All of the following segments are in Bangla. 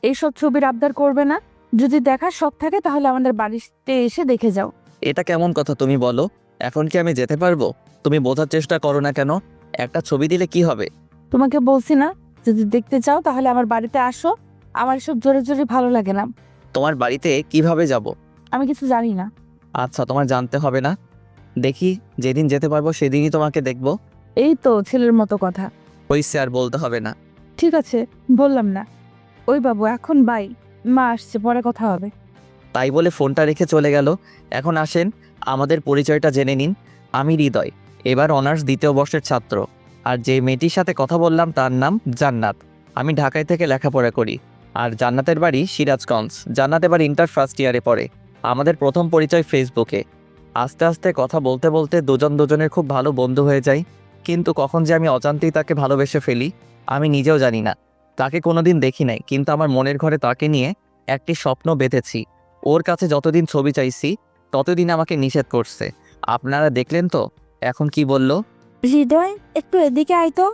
এইসব ছবির আবদার করবে না। যদি দেখার শখ থাকে তাহলে আমাদের বাড়িতে এসে দেখে যাও। এটা কেমন কথা তুমি বলো? এখন কি আমি যেতে পারবো? তুমি বোঝার চেষ্টা করো না কেন? একটা ছবি দিলে কি হবে? তোমাকে বলছি না, যদি দেখতে চাও তাহলে আমার বাড়িতে আসো। আমার এসব জোরে জোরে ভালো লাগে না। তোমার বাড়িতে কিভাবে যাব? আমি কিছু জানি না। আচ্ছা, তোমার জানতে হবে না। দেখি, যেদিন যেতে পারবো সেদিনই তোমাকে দেখবো। এই তো ছেলের মতো কথা। হইছে, আর বলতে হবে না। ঠিক আছে, বললাম না। ওই বাবু, এখন বাই। মা আসছে, পরে কথা হবে। তাই বলে ফোনটা রেখে চলে গেল। এখন আসেন, আমাদের পরিচয়টা জেনে নিন। আমি হৃদয়, এবার অনার্স দ্বিতীয় বর্ষের ছাত্র। আর যে মেয়েটির সাথে কথা বললাম তার নাম জান্নাত। আমি ঢাকায় থেকে লেখাপড়া করি। আর জান্নাতের বাড়ি সিরাজগঞ্জ। জান্নাত এবার ইন্টার ফার্স্ট ইয়ারে পড়ে। আমাদের প্রথম পরিচয় ফেসবুকে। আস্তে আস্তে কথা বলতে বলতে দুজন দুজনের খুব ভালো বন্ধু হয়ে যাই। কিন্তু কখন যে আমি অজান্তেই তাকে ভালোবেসে ফেলি আমি নিজেও জানি না। তাকে কোনোদিন দেখি নাই, কিন্তু আমার মনের ঘরে তাকে নিয়ে একটি স্বপ্ন বেঁধেছি। ওর কাছে যতদিন ছবি চাইছি ততদিন আমাকে নিষেধ করছে। আপনারা দেখলেন তো এখন কি বলল। হৃদয়, একটু এদিকে আয় তো।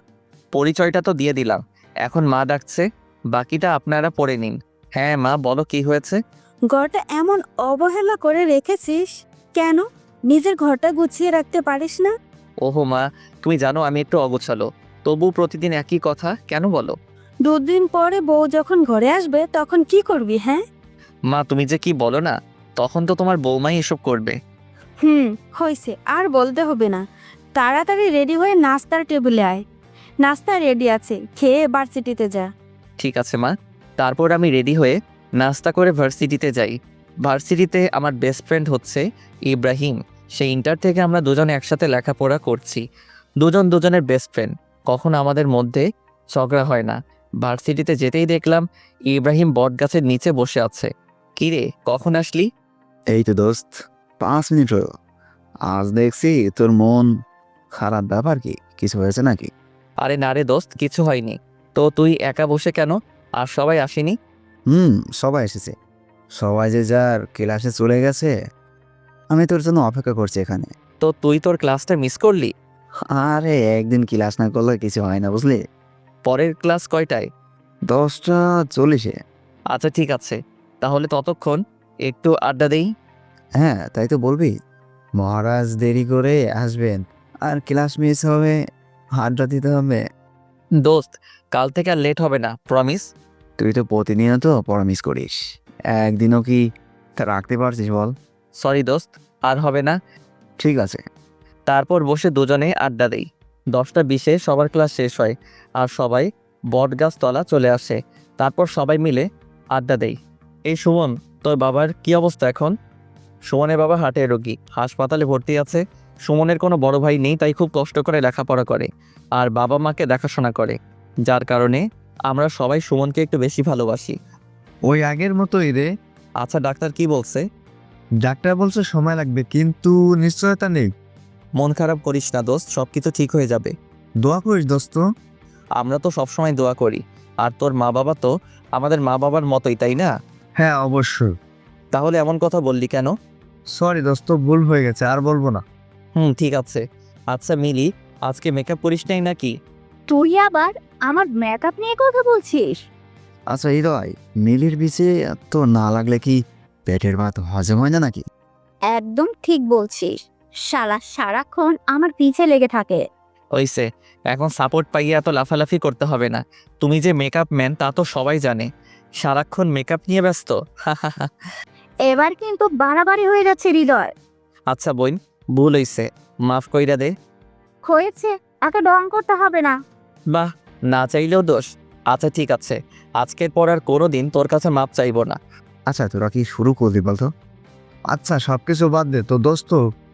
পরিচয়টা তো দিয়ে দিলাম, এখন মা ডাকছে, বাকিটা আপনারা পড়ে নিন। হ্যাঁ মা, বলো কি হয়েছে? ঘরটা এমন অবহেলা করে রেখেছিস কেন? নিজের ঘরটা গুছিয়ে রাখতে পারিস না? ওহো মা, তুমি জানো আমি একটু অগোছালো, তবু প্রতিদিন একই কথা কেন বলো? দুদিন পরে বউ যখন ঘরে আসবে তখন কি করবি? হ্যাঁ, মা তুমি যে কি বলো না, তখন তো তোমার বৌমাই এসব করবে। হয়েছে, আর বলতে হবে না। তাড়াতাড়ি রেডি হয়ে নাস্তার টেবিলে আয়। নাস্তা রেডি আছে, খেয়ে ভার্সিটিতে যা। ঠিক আছে মা। তারপর আমি রেডি হয়ে নাস্তা করে ভার্সিটিতে যাই। ভার্সিটিতে আমার বেস্ট ফ্রেন্ড হচ্ছে ইব্রাহিম। সেই ইন্টার থেকে আমরা দুজনে একসাথে লেখাপড়া করছি। দুজন দুজনের বেস্ট ফ্রেন্ড, কখনো আমাদের মধ্যে ঝগড়া হয় না। ভার্সিটিতে যেতেই দেখলাম ইব্রাহিম বটগাছের নিচে বসে আছে। কিরে, কখন আসলি? এই তো দোস্ত, 5 মিনিট হলো। আজ দেখছি তোর মন খারাপ, ব্যাপার কি? কিছু হয়েছে নাকি? আরে না রে দোস্ত, কিছু হয়নি। তো তুই একা বসে কেন? আর সবাই আসেনি? সবাই এসেছে। সবাই যে যার ক্লাসে চলে গেছে। আমি তোর জন্য অপেক্ষা করছি এখানে। তো তুই তোর ক্লাসটা মিস করলি? আরে একদিন ক্লাস না করলে কিছু হয় না, বুঝলি? পরের ক্লাস কয়টায়? 10টা 40-এ। আচ্ছা ঠিক আছে, তাহলে ততক্ষণ একটু আড্ডা দেই। হ্যাঁ, তাই তো বলবি। মহারাজ দেরি করে আসবেন, আর ক্লাস মিস হবে, আড্ডা দিতে হবে। দোস্ত, কাল থেকে আর লেট হবে না, প্রমিস। তুই তো প্রতিনিয়ত পড়া মিস করিস, একদিনও কি তা রাখতে পারছিস বল? সরি দোস্ত, আর হবে না। ঠিক আছে। তারপর বসে দুজনে আড্ডা দেই। 10টা 20-এ সবার ক্লাস শেষ হয় আর সবাই বটগাছ তলা চলে আসে। তারপর সবাই মিলে আড্ডা দেই। এই সুমন, তোর বাবার কি অবস্থা এখন? সুমনের বাবা হার্টের রোগী, হাসপাতালে ভর্তি আছে। সুমনের কোনো বড় ভাই নেই, তাই খুব কষ্ট করে লেখাপড়া করে আর বাবা মাকে দেখাশোনা করে, যার কারণে আমরা সবাই সুমনকে একটু বেশি ভালোবাসি। ওই আগের মতোই রে। আচ্ছা ডাক্তার কি বলছে? ডাক্তার বলছে সময় লাগবে, কিন্তু নিশ্চয়তা নেই। মন খারাপ করিস না দোস্ত, সব কিছু ঠিক হয়ে যাবে। দোয়া করিস দোস্ত। আমরা তো সবসময় দোয়া করি। আর তোর মা বাবা তো আমাদের মা বাবার মতোই, তাই না? হ্যাঁ অবশ্যই। তাহলে এমন কথা বললি কেন? সরি দোস্ত, ভুল হয়ে গেছে, আর বলবো না। ঠিক আছে। আচ্ছা মিলি, আজকে মেকআপ করিস নাই নাকি? তুই আবার আমার মেকআপ নিয়ে কথা বলছিস? আচ্ছা হৃদয়, মিলির বিচে তো না লাগলে কি পেটের ভাত হজম হয় না নাকি? একদম ঠিক বলছিস। শালা সারাক্ষণ আমার পিছে লেগে থাকে। হইছে, এখন সাপোর্ট পাইয়ে এত লাফালাফি করতে হবে না। তুমি যে মেকআপ ম্যান তা তো সবাই জানে। সারাক্ষণ মেকআপ নিয়ে ব্যস্ত। এবার কিন্তু বাড়াবাড়ি হয়ে যাচ্ছে হৃদয়। আচ্ছা বোন, ভুল হইছে, মাফ কইরা দে। হয়েছে, এত ডং করতে হবে না। বাহ, না চাইলেও দোষ। আচ্ছা ঠিক আছে, আজকের পর আর কোনো দিন তোর কাছে মাপ চাইবো না। আচ্ছা তোরা কি শুরু করবি বলতো? আচ্ছা সবকিছু বাদ দে, তো দোস্ত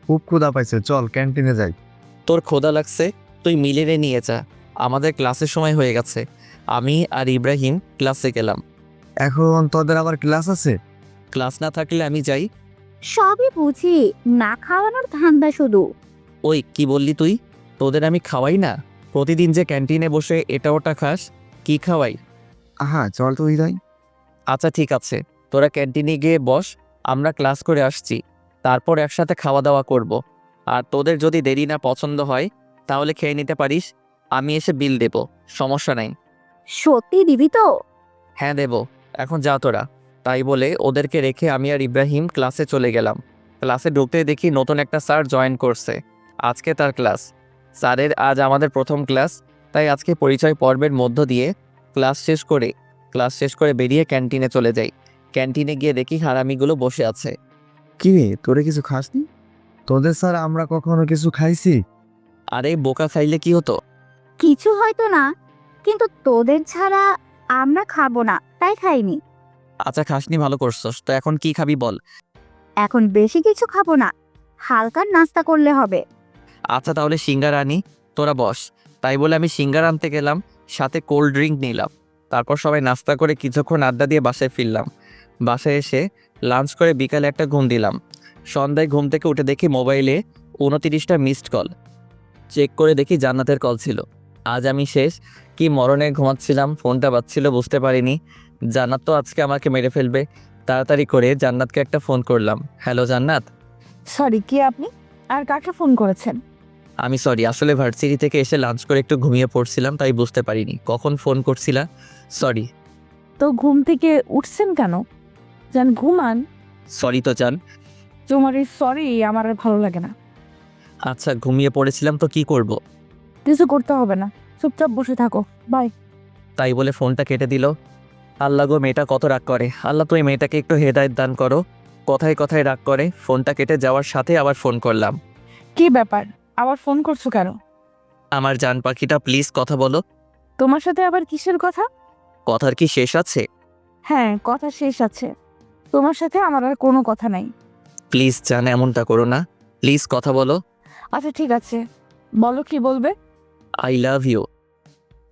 খুব ক্ষুধা পাইছে, চল ক্যান্টিনে যাই। তোর ক্ষুধা লাগছে, তুই মিলিয়ে নিয়ে যা। আমাদের ক্লাসের সময় হয়ে গেছে। আমি আর ইব্রাহিম ক্লাসে গেলাম। এখন তোদের আবার ক্লাস আছে? ক্লাস না থাকলে আমি যাই। সবই বুঝি, না খাওয়ানোর ধান্দা শুধু। ওই কি বললি তুই? তোদের আমি খাওয়াই না? প্রতিদিন যে ক্যান্টিনে বসে এটা ওটা খাস, কি খাওয়াই? আহা চল তো হৃদয়। আচ্ছা ঠিক আছে, তোরা ক্যান্টিনে গিয়ে বস, আমরা ক্লাস করে আসছি। তারপর একসাথে খাওয়া দাওয়া করব। আর তোদের যদি দেরি না পছন্দ হয় তাহলে খেয়ে নিতে পারিস, আমি এসে বিল দেব, সমস্যা নাই। সত্যি দিবি তো? হ্যাঁ দেব, এখন যা তোরা। তাই বলে ওদেরকে রেখে আমি আর ইব্রাহিম ক্লাসে চলে গেলাম। ক্লাসে ঢুকতে দেখি নতুন একটা স্যার জয়েন করছে। আজকে তার ক্লাস। স্যারের আজ আমাদের প্রথম ক্লাস, তাই আজকে পরিচয় পর্বের মধ্য দিয়ে ক্লাস শেষ করে বেরিয়ে ক্যান্টিনে চলে যাই। ক্যান্টিনে গিয়ে দেখি হারামিগুলো বসে আছে। কি রে, তোরে কিছু খাসনি? তোদের স্যার আমরা কখনো কিছু খাইছি? আরে বোকা খাইলে কি হতো? কিছু হয়তো না, কিন্তু তোদের ছাড়া আমরা খাবো না, তাই খাইনি। আচ্ছা খাসনি, ভালো করছস। তো এখন কি খাবি বল? এখন বেশি কিছু খাবো না, হালকা নাস্তা করলে হবে। আচ্ছা তাহলে সিঙ্গারা আনি, তোরা বস। তাই বলে আমি সিঙ্গারা আনতে গেলাম, সাথে কোল্ড ড্রিঙ্ক নিলাম। তারপর সবাই নাস্তা করে কিছুক্ষণ আড্ডা দিয়ে বাসায় ফিরলাম। বাসায় এসে লাঞ্চ করে বিকালে একটা ঘুম দিলাম। সন্ধ্যায় ঘুম থেকে উঠে দেখি মোবাইলে 29টা মিসড কল। চেক করে দেখি জান্নাতের কল ছিল। আজ আমি শেষ। কি মরণে ঘুমাচ্ছিলাম, ফোনটা বাজছিল বুঝতে পারিনি। জান্নাত তো আজকে আমাকে মেরে ফেলবে। তাড়াতাড়ি করে জান্নাতকে একটা ফোন করলাম। হ্যালো জান্নাত। সরি, কে আপনি? আর কাকে ফোন করেছেন? আমি সরি, আসলে ভার্সিটি থেকে এসে লাঞ্চ করে একটু ঘুমিয়ে পড়ছিলাম, তাই বুঝতে পারিনি কখন ফোন করছিলা। সরি। তো ঘুম থেকে উঠছেন কেন? যান ঘুমান। সরি তো জান। তোমার এই সরি আমার আর ভালো লাগে না। আচ্ছা ঘুমিয়ে পড়েছিলাম তো কি করব। কিছু করতে হবে না, চুপচাপ বসে থাকো। বাই। তাই বলে ফোনটা কেটে দিল। আল্লাহ গো, মেয়েটা কত রাগ করে। আল্লাহ তুই মেয়েটাকে একটু হেদায়েত দান করো। কথায় কথায় রাগ করে। ফোনটা কেটে যাওয়ার সাথে আবার ফোন করলাম। কি ব্যাপার, আবার ফোন করছো কেন? আমার জান পাখিটা প্লিজ কথা বলো। তোমার সাথে আবার কিসের কথা? কথার কি শেষ আছে? হ্যাঁ, কথা শেষ আছে। তোমার সাথে আমার আর কোনো কথা নাই। প্লিজ জান, এমনটা করো না। প্লিজ কথা বলো। আচ্ছা ঠিক আছে, বলো কি বলবে। I love you.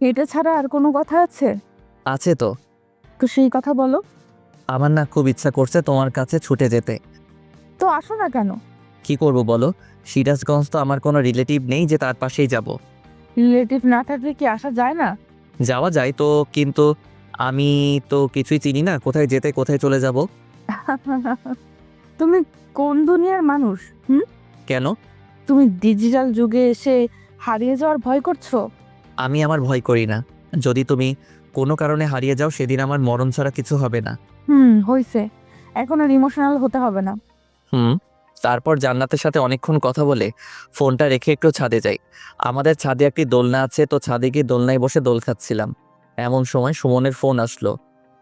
এটা ছাড়া আর কোনো কথা আছে? আছে তো। তো সেই কথা বলো। আমার না খুব ইচ্ছা করছে তোমার কাছে ছুটে যেতে। তো আসো না কেন? কি করব বলো? সিরাজগঞ্জ তো আমার কোনো রিলেটিভ নেই যে তার পাশেই যাব। রিলেটিভ না থাকলে কি আসা যায় না? যাওয়া যায় তো, কিন্তু আমি তো কিছুই চিনি না, কোথায় যেতে কোথায় চলে যাব। তুমি কোন দুনিয়ার মানুষ? কেন? তুমি ডিজিটাল যুগে এসে হারিয়ে যাওয়ার ভয় করছো? আমি আমার ভয় করি না। যদি তুমি কোনো কারণে হারিয়ে যাও সেদিন আমার মরণ ছাড়া কিছু হবে না। হইছে, এখন আর ইমোশনাল হতে হবে না। তারপর জান্নাতের সাথে অনেকক্ষণ কথা বলে ফোনটা রেখে একটু ছাদে যাই। আমাদের ছাদে একটি দোলনা আছে, তো ছাদে গিয়ে দোলনায় বসে দোল খাচ্ছিলাম। এমন সময় সুমনের ফোন আসলো।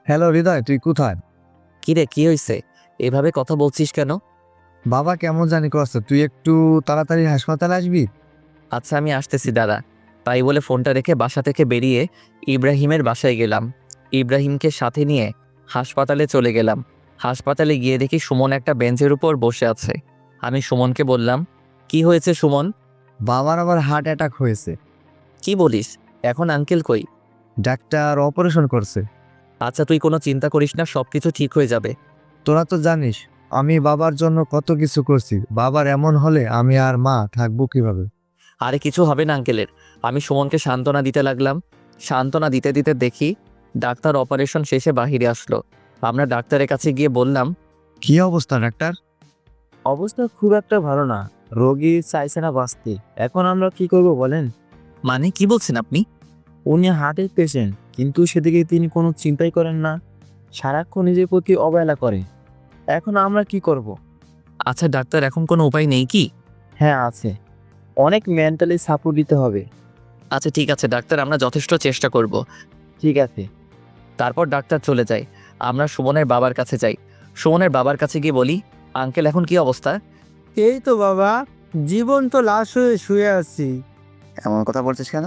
হ্যালো হৃদয়, তুই কোথায়? কিরে কি হয়েছে? এভাবে কথা বলছিস কেন? বাবা কেমন জানি করছে, তুই একটু তাড়াতাড়ি হাসপাতালে আসবি। আচ্ছা আমি আসতেছি দাদা। তাই বলে ফোনটা রেখে বাসা থেকে বেরিয়ে ইব্রাহিমের বাসায় গেলাম। ইব্রাহিমকে সাথে নিয়ে হাসপাতালে চলে গেলাম। হাসপাতালে গিয়ে দেখি সুমন একটা বেঞ্চের উপর বসে আছে। আমি সুমনকে বললাম, কি হয়েছে সুমন? বাবার আবার হার্ট অ্যাটাক হয়েছে। কি বলিস? এখন আঙ্কেল কই? ডাক্তার অপারেশন করছে। আচ্ছা তুই কোনো চিন্তা করিস না, সব কিছু ঠিক হয়ে যাবে। তোরা তো জানিস আমি বাবার জন্য কত কিছু করছি। বাবার এমন হলে আমি আর মা থাকবো কিভাবে? আরে কিছু হবে না আঙ্কেলের। আমি সুমনকে সান্ত্বনা দিতে লাগলাম। সান্ত্বনা দিতে দিতে দেখি ডাক্তার অপারেশন শেষে বাহিরে আসলো। আমরা ডাক্তারের কাছে গিয়ে বললাম, কি অবস্থা ডাক্তার? অবস্থা খুব একটা ভালো না, রোগী চাইছে না বাঁচতে। এখন আমরা কি করব বলেন? মানে কি বলছেন আপনি? উনি হার্টের পেশেন্ট, কিন্তু সেদিকে তিনি কোনো চিন্তাই করেন না, সারাক্ষণ নিজের প্রতি অবহেলা করে। এখন আমরা কি করব? আচ্ছা ডাক্তার, এখন কোনো উপায় নেই কি? হ্যাঁ আছে, অনেক মেন্টালি সাপোর্ট দিতে হবে। আচ্ছা ঠিক আছে ডাক্তার, আমরা যথেষ্ট চেষ্টা করব। ঠিক আছে। তারপর ডাক্তার চলে যায়। আমরা সুমনের বাবার কাছে যাই। সুমনের বাবার কাছে গিয়ে বলি, আঙ্কেল এখন কি অবস্থা? এই তো বাবা, জীবন তো লাশ হয়ে শুয়ে আছি। এমন কথা বলছিস কেন?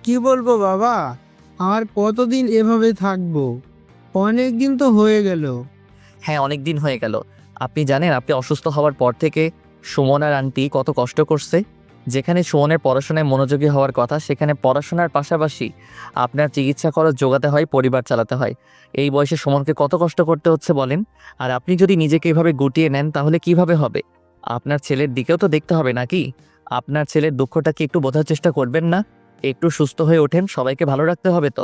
কি বলবো বাবা, আর কতদিন এভাবে থাকবো? অনেক দিন তো হয়ে গেল। হ্যাঁ অনেক দিন হয়ে গেল। আপনি জানেন আপনি অসুস্থ হওয়ার পর থেকে সুমন আর আন্টি কত কষ্ট করছে। যেখানে সুমনের পড়াশোনায় মনোযোগী হওয়ার কথা, সেখানে পড়াশোনার পাশাপাশি আপনার চিকিৎসা খরচ জোগাতে হয়, পরিবার চালাতে হয়। এই বয়সে সুমনকে কত কষ্ট করতে হচ্ছে বলেন। আর আপনি যদি নিজেকে এভাবে গুটিয়ে নেন তাহলে কিভাবে হবে? আপনার ছেলের দিকেও তো দেখতে হবে নাকি? আপনার ছেলের দুঃখটা কি একটু বোঝার চেষ্টা করবেন না? একটু সুস্থ হয়ে ওঠেন, সবাইকে ভালো রাখতে হবে তো।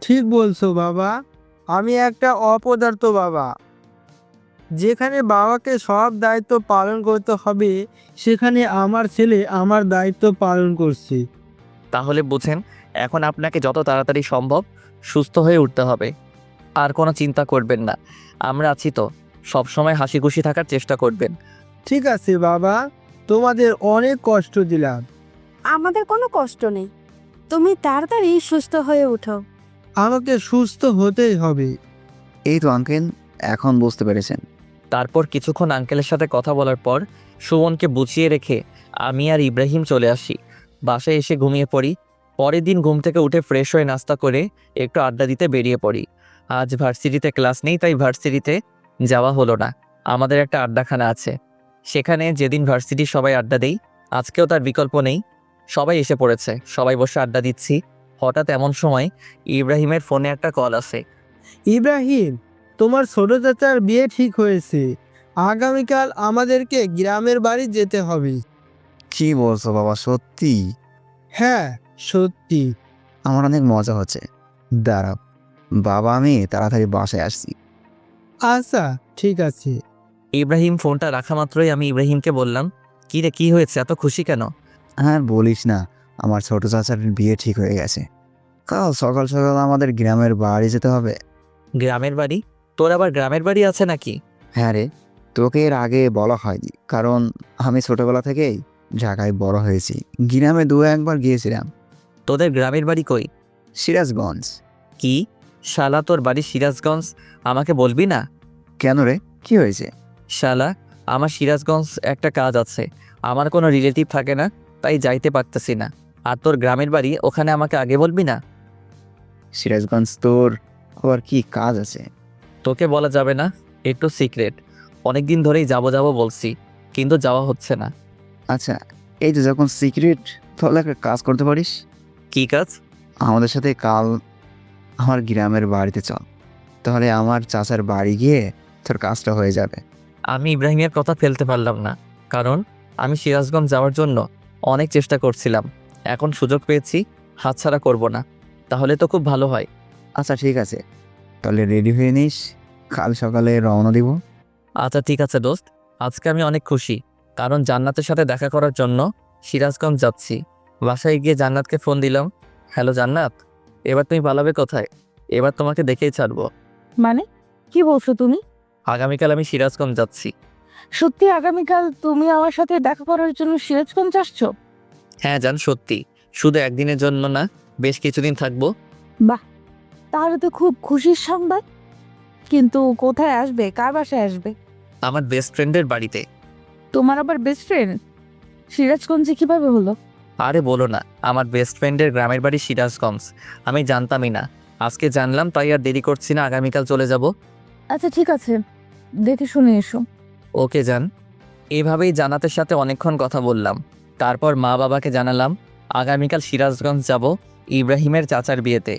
ঠিক বলছো বাবা, আমি একটা অপদার্থ বাবা। যেখানে বাবাকে সব দায়িত্ব পালন করতে হবে, সেখানে আমার ছেলে আমার দায়িত্ব পালন করছে। তাহলে বুঝেন, এখন আপনাকে যত তাড়াতাড়ি সম্ভব সুস্থ হয়ে উঠতে হবে। আর কোনো চিন্তা করবেন না, আমরা আছি তো, সবসময় হাসি খুশি থাকার চেষ্টা করবেন। ঠিক আছে বাবা, তোমাদের অনেক কষ্ট দিলাম। আমাদের কোনো কষ্ট নেই, তুমি তাড়াতাড়ি সুস্থ হয়ে উঠো। আমাকে সুস্থ হতেই হবে। এই তো আঙ্কেল, এখন বুঝতে পেরেছেন। তারপর কিছুক্ষণ আঙ্কেলের সাথে কথা বলার পর সুমনকে বুঝিয়ে রেখে আমি আর ইব্রাহিম চলে আসি। বাসায় এসে ঘুমিয়ে পড়ি। পরের দিন ঘুম থেকে উঠে ফ্রেশ হয়ে নাস্তা করে একটু আড্ডা দিতে বেরিয়ে পড়ি। আজ ভার্সিটিতে ক্লাস নেই, তাই ভার্সিটিতে যাওয়া হলো না। আমাদের একটা আড্ডাখানা আছে, সেখানে যেদিন ভার্সিটি সবাই আড্ডা দেই, আজকেও তার বিকল্প নেই। সবাই এসে পড়েছে, সবাই বসে আড্ডা দিচ্ছি। হঠাৎ এমন সময় ইব্রাহিমের ফোনে একটা কল আসে। ইব্রাহিম, তোমার ছোট চাচার বিয়ে ঠিক হয়েছে। আগামীকাল আমাদেরকে গ্রামের বাড়ি যেতে হবে। কি বলছো বাবা, সত্যি? হ্যাঁ, সত্যি। আমার অনেক মজা হচ্ছে। দাঁড়াও বাবা, আমি তাড়াতাড়ি বাসায় আসছি। আচ্ছা, ঠিক আছে। ইব্রাহিম ফোনটা রাখা মাত্রই আমি ইব্রাহিমকে বললাম, কী রে, কী হয়েছে, এত খুশি কেন? আর বলিস না, আমার ছোট চাচার বিয়ে ঠিক হয়ে গেছে। কাল সকাল সকাল আমাদের গ্রামের বাড়ি যেতে হবে। গ্রামের বাড়ি? তোর আবার গ্রামের বাড়ি আছে নাকি? হ্যাঁ রে, তোকে এর আগে বলা হয়নি, কারণ আমি ছোটবেলা থেকেই ঢাকায় বড় হয়েছি। গ্রামে দু একবার গিয়েছিলাম। তোদের গ্রামের বাড়ি কই? সিরাজগঞ্জ। কি শালা, তোর বাড়ি সিরাজগঞ্জ? আমাকে বলবি না? কেন রে, কি হয়েছে? শালা, আমার সিরাজগঞ্জ একটা কাজ আছে, আমার কোনো রিলেটিভ থাকে না, তাই যাইতে পারতেছি না। আর তোর গ্রামের বাড়ি ওখানে, আমাকে আগে বলবি না? সিরাজগঞ্জ তোর আবার কি কাজ আছে? তোকে বলা যাবে না, একটু সিক্রেট। অনেক দিন ধরেই যাবো বলছি, কিন্তু যাওয়া হচ্ছে না। আচ্ছা, এই যে যখন সিক্রেট, তাহলে একটা কাজ করতে পারিস। কি কাজ? আমাদের সাথে কাল আমার গ্রামের বাড়িতে চল, তাহলে আমার চাচার বাড়ি গিয়ে তোর কাজটা হয়ে যাবে। আমি ইব্রাহিমের কথা ফেলতে পারলাম না, কারণ আমি সিরাজগঞ্জ যাওয়ার জন্য অনেক চেষ্টা করছিলাম। এখন সুযোগ পেয়েছি, হাতছাড়া করব না। তাহলে তো খুব ভালো হয়। আচ্ছা ঠিক আছে, তাহলে রেডি হয়ে নিস, কাল সকালে রওনা দিব। আচ্ছা ঠিক আছে দোস্ত, আজকে আমি অনেক খুশি, কারণ জান্নাতের সাথে দেখা করার জন্য সিরাজগঞ্জ যাচ্ছি। বাসায় গিয়ে জান্নাতকে ফোন দিলাম, হ্যালো জান্নাত, এবার তুমি পালাবে কোথায়? এবার তোমাকে দেখেই ছাড়বো। মানে কি বলছো তুমি? আগামীকাল আমি সিরাজগঞ্জ যাচ্ছি। সত্যি আগামীকাল তুমি আমার সাথে দেখা করার জন্য সিরাজগঞ্জ আসছো? হ্যাঁ জান, সত্যি। শুধু একদিনের জন্য না, বেশ কিছুদিন থাকবো। বাহ, তাহলে তো খুব খুশির সংবাদ। কিন্তু কোথায় আসবে, কার বাসায় আসবে? আমার বেস্ট ফ্রেন্ডের বাড়িতে। তোমার আবার বেস্ট ফ্রেন্ড সিরাজগঞ্জে কিভাবে হলো? আরে বলো না, আমার বেস্ট ফ্রেন্ডের গ্রামের বাড়ি সিরাজগঞ্জ। আমি জানতামই না, আজকে জানলাম, তাই আর দেরি করছি না, আগামীকাল চলে যাব। আচ্ছা ঠিক আছে, দেখে শুনে এসো। ওকে যান। এভাবেই জান্নাতের সাথে অনেকক্ষণ কথা বললাম। তারপর মা বাবাকে জানালাম আগামীকাল সিরাজগঞ্জ যাব ইব্রাহিমের চাচার বিয়েতে।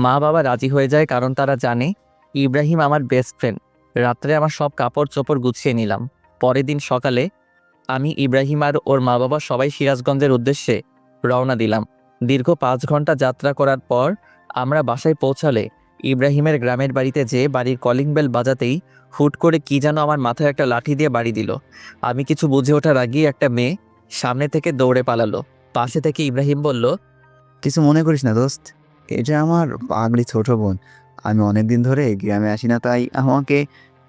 মা বাবা রাজি হয়ে যায়, কারণ তারা জানে ইব্রাহিম আমার বেস্ট ফ্রেন্ড। রাত্রে আমার সব কাপড় চোপড় গুছিয়ে নিলাম। পরের দিন সকালে আমি, ইব্রাহিম আর ওর মা বাবা সবাই সিরাজগঞ্জের উদ্দেশ্যে রওনা দিলাম। দীর্ঘ 5 ঘন্টা যাত্রা করার পর আমরা বাসায় পৌঁছালে ইব্রাহিমের গ্রামের বাড়িতে যেয়ে বাড়ির কলিং বেল বাজাতেই হুট করে কি যেন আমার মাথায় একটা লাঠি দিয়ে বাড়ি দিল। আমি কিছু বুঝে ওঠার আগেই একটা মেয়ে সামনে থেকে দৌড়ে পালালো। পাশে থেকে ইব্রাহিম বলল, কিছু মনে করিস না দোস্ত, এটা আমার পাগলি ছোট বোন। আমি অনেকদিন ধরে গ্রামে আসি না, তাই আমাকে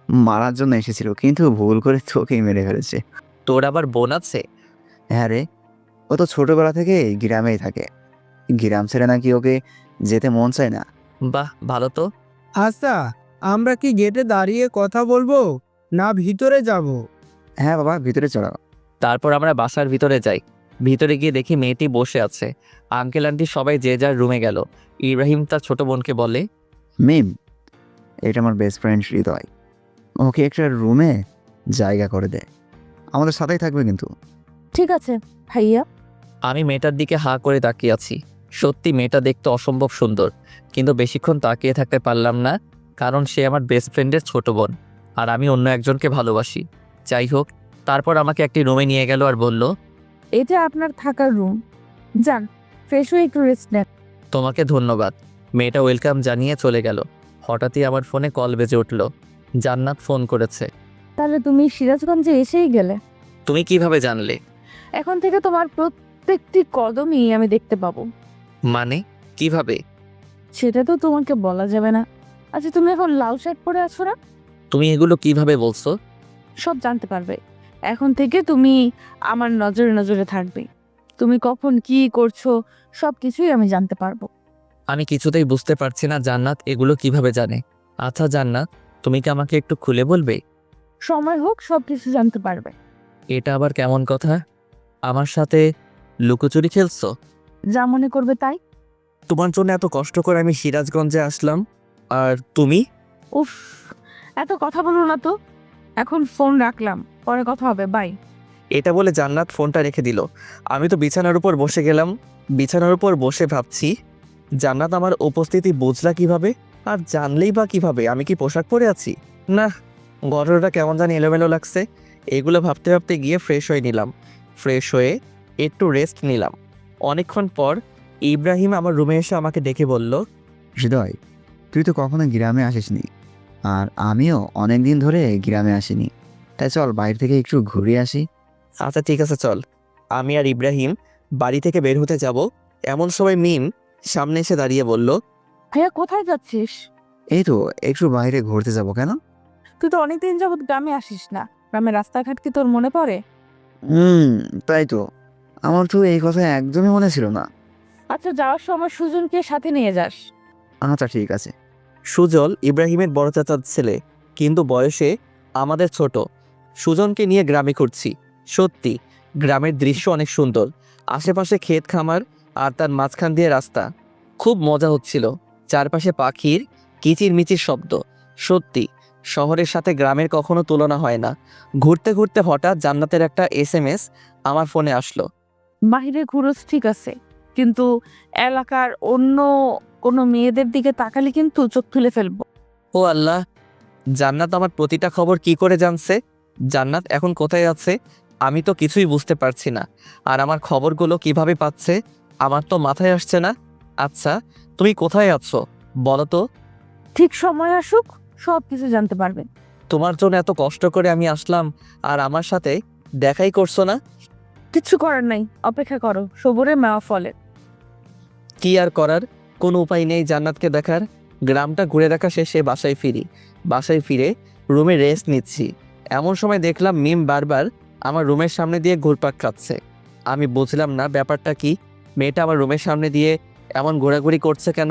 মারার জন্য এসেছিল, কিন্তু ভুল করে তোকেই মেরে ফেলেছে। তোর আবার বোন আছে? হ্যাঁ রে, ও তো ছোটবেলা থেকে গ্রামেই থাকে। গ্রাম ছেড়ে নাকি ওকে যেতে মন চায় না। বাহ, ভালো তো। আচ্ছা, আমরা কি গেটে দাঁড়িয়ে কথা বলবো না ভিতরে যাব? হ্যাঁ বাবা, ভিতরে চলো। তারপর আমরা বাসার ভিতরে যাই। ভিতরে গিয়ে দেখি মেয়েটি বসে আছে। আঙ্কেল আন্টি সবাই যে যার রুমে গেল। ইব্রাহিম তার ছোট বোনকে বলে, মিম, এটা আমার বেস্ট ফ্রেন্ড হৃদয়, ওকে একটা রুমে জায়গা করে দে, আমাদের সাথেই থাকবে কিন্তু। ঠিক আছে ভাইয়া। আমি মেয়েটার দিকে হাঁ করে তাকিয়ে আছি। সত্যি মেয়েটা দেখতে অসম্ভব সুন্দর, কিন্তু বেশিক্ষণ তাকিয়ে থাকতে পারলাম না, কারণ সে আমার বেস্ট ফ্রেন্ডের ছোট বোন, আর আমি অন্য একজনকে ভালোবাসি। যাই হোক, তারপর আমাকে একটি রুমে নিয়ে গেল আর বলল, এটা আপনার থাকার রুম, যান ফ্রেশ হয়ে একটু রেস্ট নেন। তোমাকে ধন্যবাদ। মেয়েটা ওয়েলকাম জানিয়ে চলে গেল। হঠাৎই আমার ফোনে কল বেজে উঠল। জান্নাত ফোন করেছে। তাহলে তুমি সিরাজগঞ্জে এসেই গেলে? তুমি কিভাবে জানলে? এখন থেকে তোমার প্রত্যেকটি কদমই আমি দেখতে পাবো। মানে কিভাবে? সেটা তো তোমাকে বলা যাবে না। আচ্ছা তুমি এখন লাল শার্ট পরে আছো না? তুমি এগুলো কিভাবে বলছো? সব জানতে পারবে। এখন থেকে তুমি আমার নজরে নজরে থাকবে। তুমি কখন কি করছো সব কিছুই আমি জানতে পারবো। আমি কিছুতেই বুঝতে পারছি না জান্নাত এগুলো কিভাবে জানে। আচ্ছা জান্নাত, তুমি কি আমাকে একটু খুলে বলবে? সময় হোক সব কিছু জানতে পারবে। এটা আবার কেমন কথা? আমার সাথে লুকোচুরি খেলছো? যা মনে করবে তাই। তোমার জন্য এত কষ্ট করে আমি সিরাজগঞ্জে আসলাম, আর তুমি? উফ, এত কথা বলো না তো। এখন ফোন রাখলাম, পরে কথা হবে, বাই। এটা বলে জান্নাত ফোনটা রেখে দিল। আমি তো বিছানার উপর বসে গেলাম। বিছানার উপর বসে ভাবছি, জান্নাত আমার উপস্থিতি বুঝলা কিভাবে, আর জানলেই বা কিভাবে আমি কি পোশাক পরে আছি? না, ঘটনাটা কেমন জানি এলোমেলো লাগছে। এগুলো ভাবতে ভাবতে গিয়ে ফ্রেশ হয়ে নিলাম। ফ্রেশ হয়ে একটু রেস্ট নিলাম। অনেকক্ষণ পর ইব্রাহিম আমার রুমে এসে আমাকে ডেকে বলল, হৃদয়, তুই তো কখনো গ্রামে আসিসনি, আর আমিও অনেক দিন ধরে গ্রামে আসিনি। তাই চল বাইরে থেকে একটু ঘুরে আসি। আচ্ছা ঠিক আছে চল। আমি আর ইব্রাহিম বাড়ি থেকে বের হতে যাব, এমন সময় মিম সামনে এসে দাঁড়িয়ে বলল, ভাইয়া কোথায় যাচ্ছিস? এই তো একটু বাইরে ঘুরতে যাব। কেন? তুই তো অনেকদিন যাবত গ্রামে আসিস না। গ্রামের রাস্তাঘাট কি তোর মনে পড়ে? হুম, তাই তো। আমার তো এই কথা একদমই মনে ছিল না। আচ্ছা যাওয়ার সময় সুজনকে সাথে নিয়ে যাস। আচ্ছা ঠিক আছে। সুজল ইব্রাহিমের বড় চাচার ছেলে, কিন্তু বয়সে আমাদের ছোট। সুজনকে নিয়ে গ্রামে ঘুরছি। সত্যি গ্রামের দৃশ্য অনেক সুন্দর। আশেপাশে ক্ষেত খামার, আর তার মাঝখান দিয়ে রাস্তা। খুব মজা হচ্ছিল। চারপাশে পাখির কিচিরমিচির শব্দ। সত্যি শহরের সাথে গ্রামের কখনো তুলনা হয় না। ঘুরতে ঘুরতে হঠাৎ জান্নাতের একটা SMS আমার ফোনে আসলো। বাহিরে ঘুরোস ঠিক আছে, কিন্তু এলাকার অন্য কোনো মেয়েদের দিকে তাকালে কিন্তু চোখ তুলে ফেলবো। ও আল্লাহ, জান্নাত আমার প্রতিটা খবর কি করে জানছে? জান্নাত এখন কোথায় আছে? আমি তো কিছুই বুঝতে পারছি না। আর আমার খবরগুলো কিভাবে পাচ্ছে আমার তো মাথায় আসছে না। আচ্ছা তুমি কোথায় আছো বলো তো? ঠিক সময় আসুক, সব কিছু জানতে পারবে। তোমার জন্য এত কষ্ট করে আমি আসলাম, আর আমার সাথে দেখাই করছো না। কিচ্ছু করার নাই, অপেক্ষা করো, সবুরে মেওয়া ফলে। কি আর করার, কোনো উপায় নেই জান্নাতকে দেখার। গ্রামটা ঘুরে দেখা শেষে বাসায় ফিরি। বাসায় ফিরে রুমে রেস্ট নিচ্ছি। এমন সময় দেখলাম মিম বারবার আমার রুমের সামনে দিয়ে ঘুরপাক খাচ্ছে। আমি বুঝলাম না ব্যাপারটা কি। মেয়েটা আমার রুমের সামনে দিয়ে এমন ঘোরাঘুরি করছে কেন?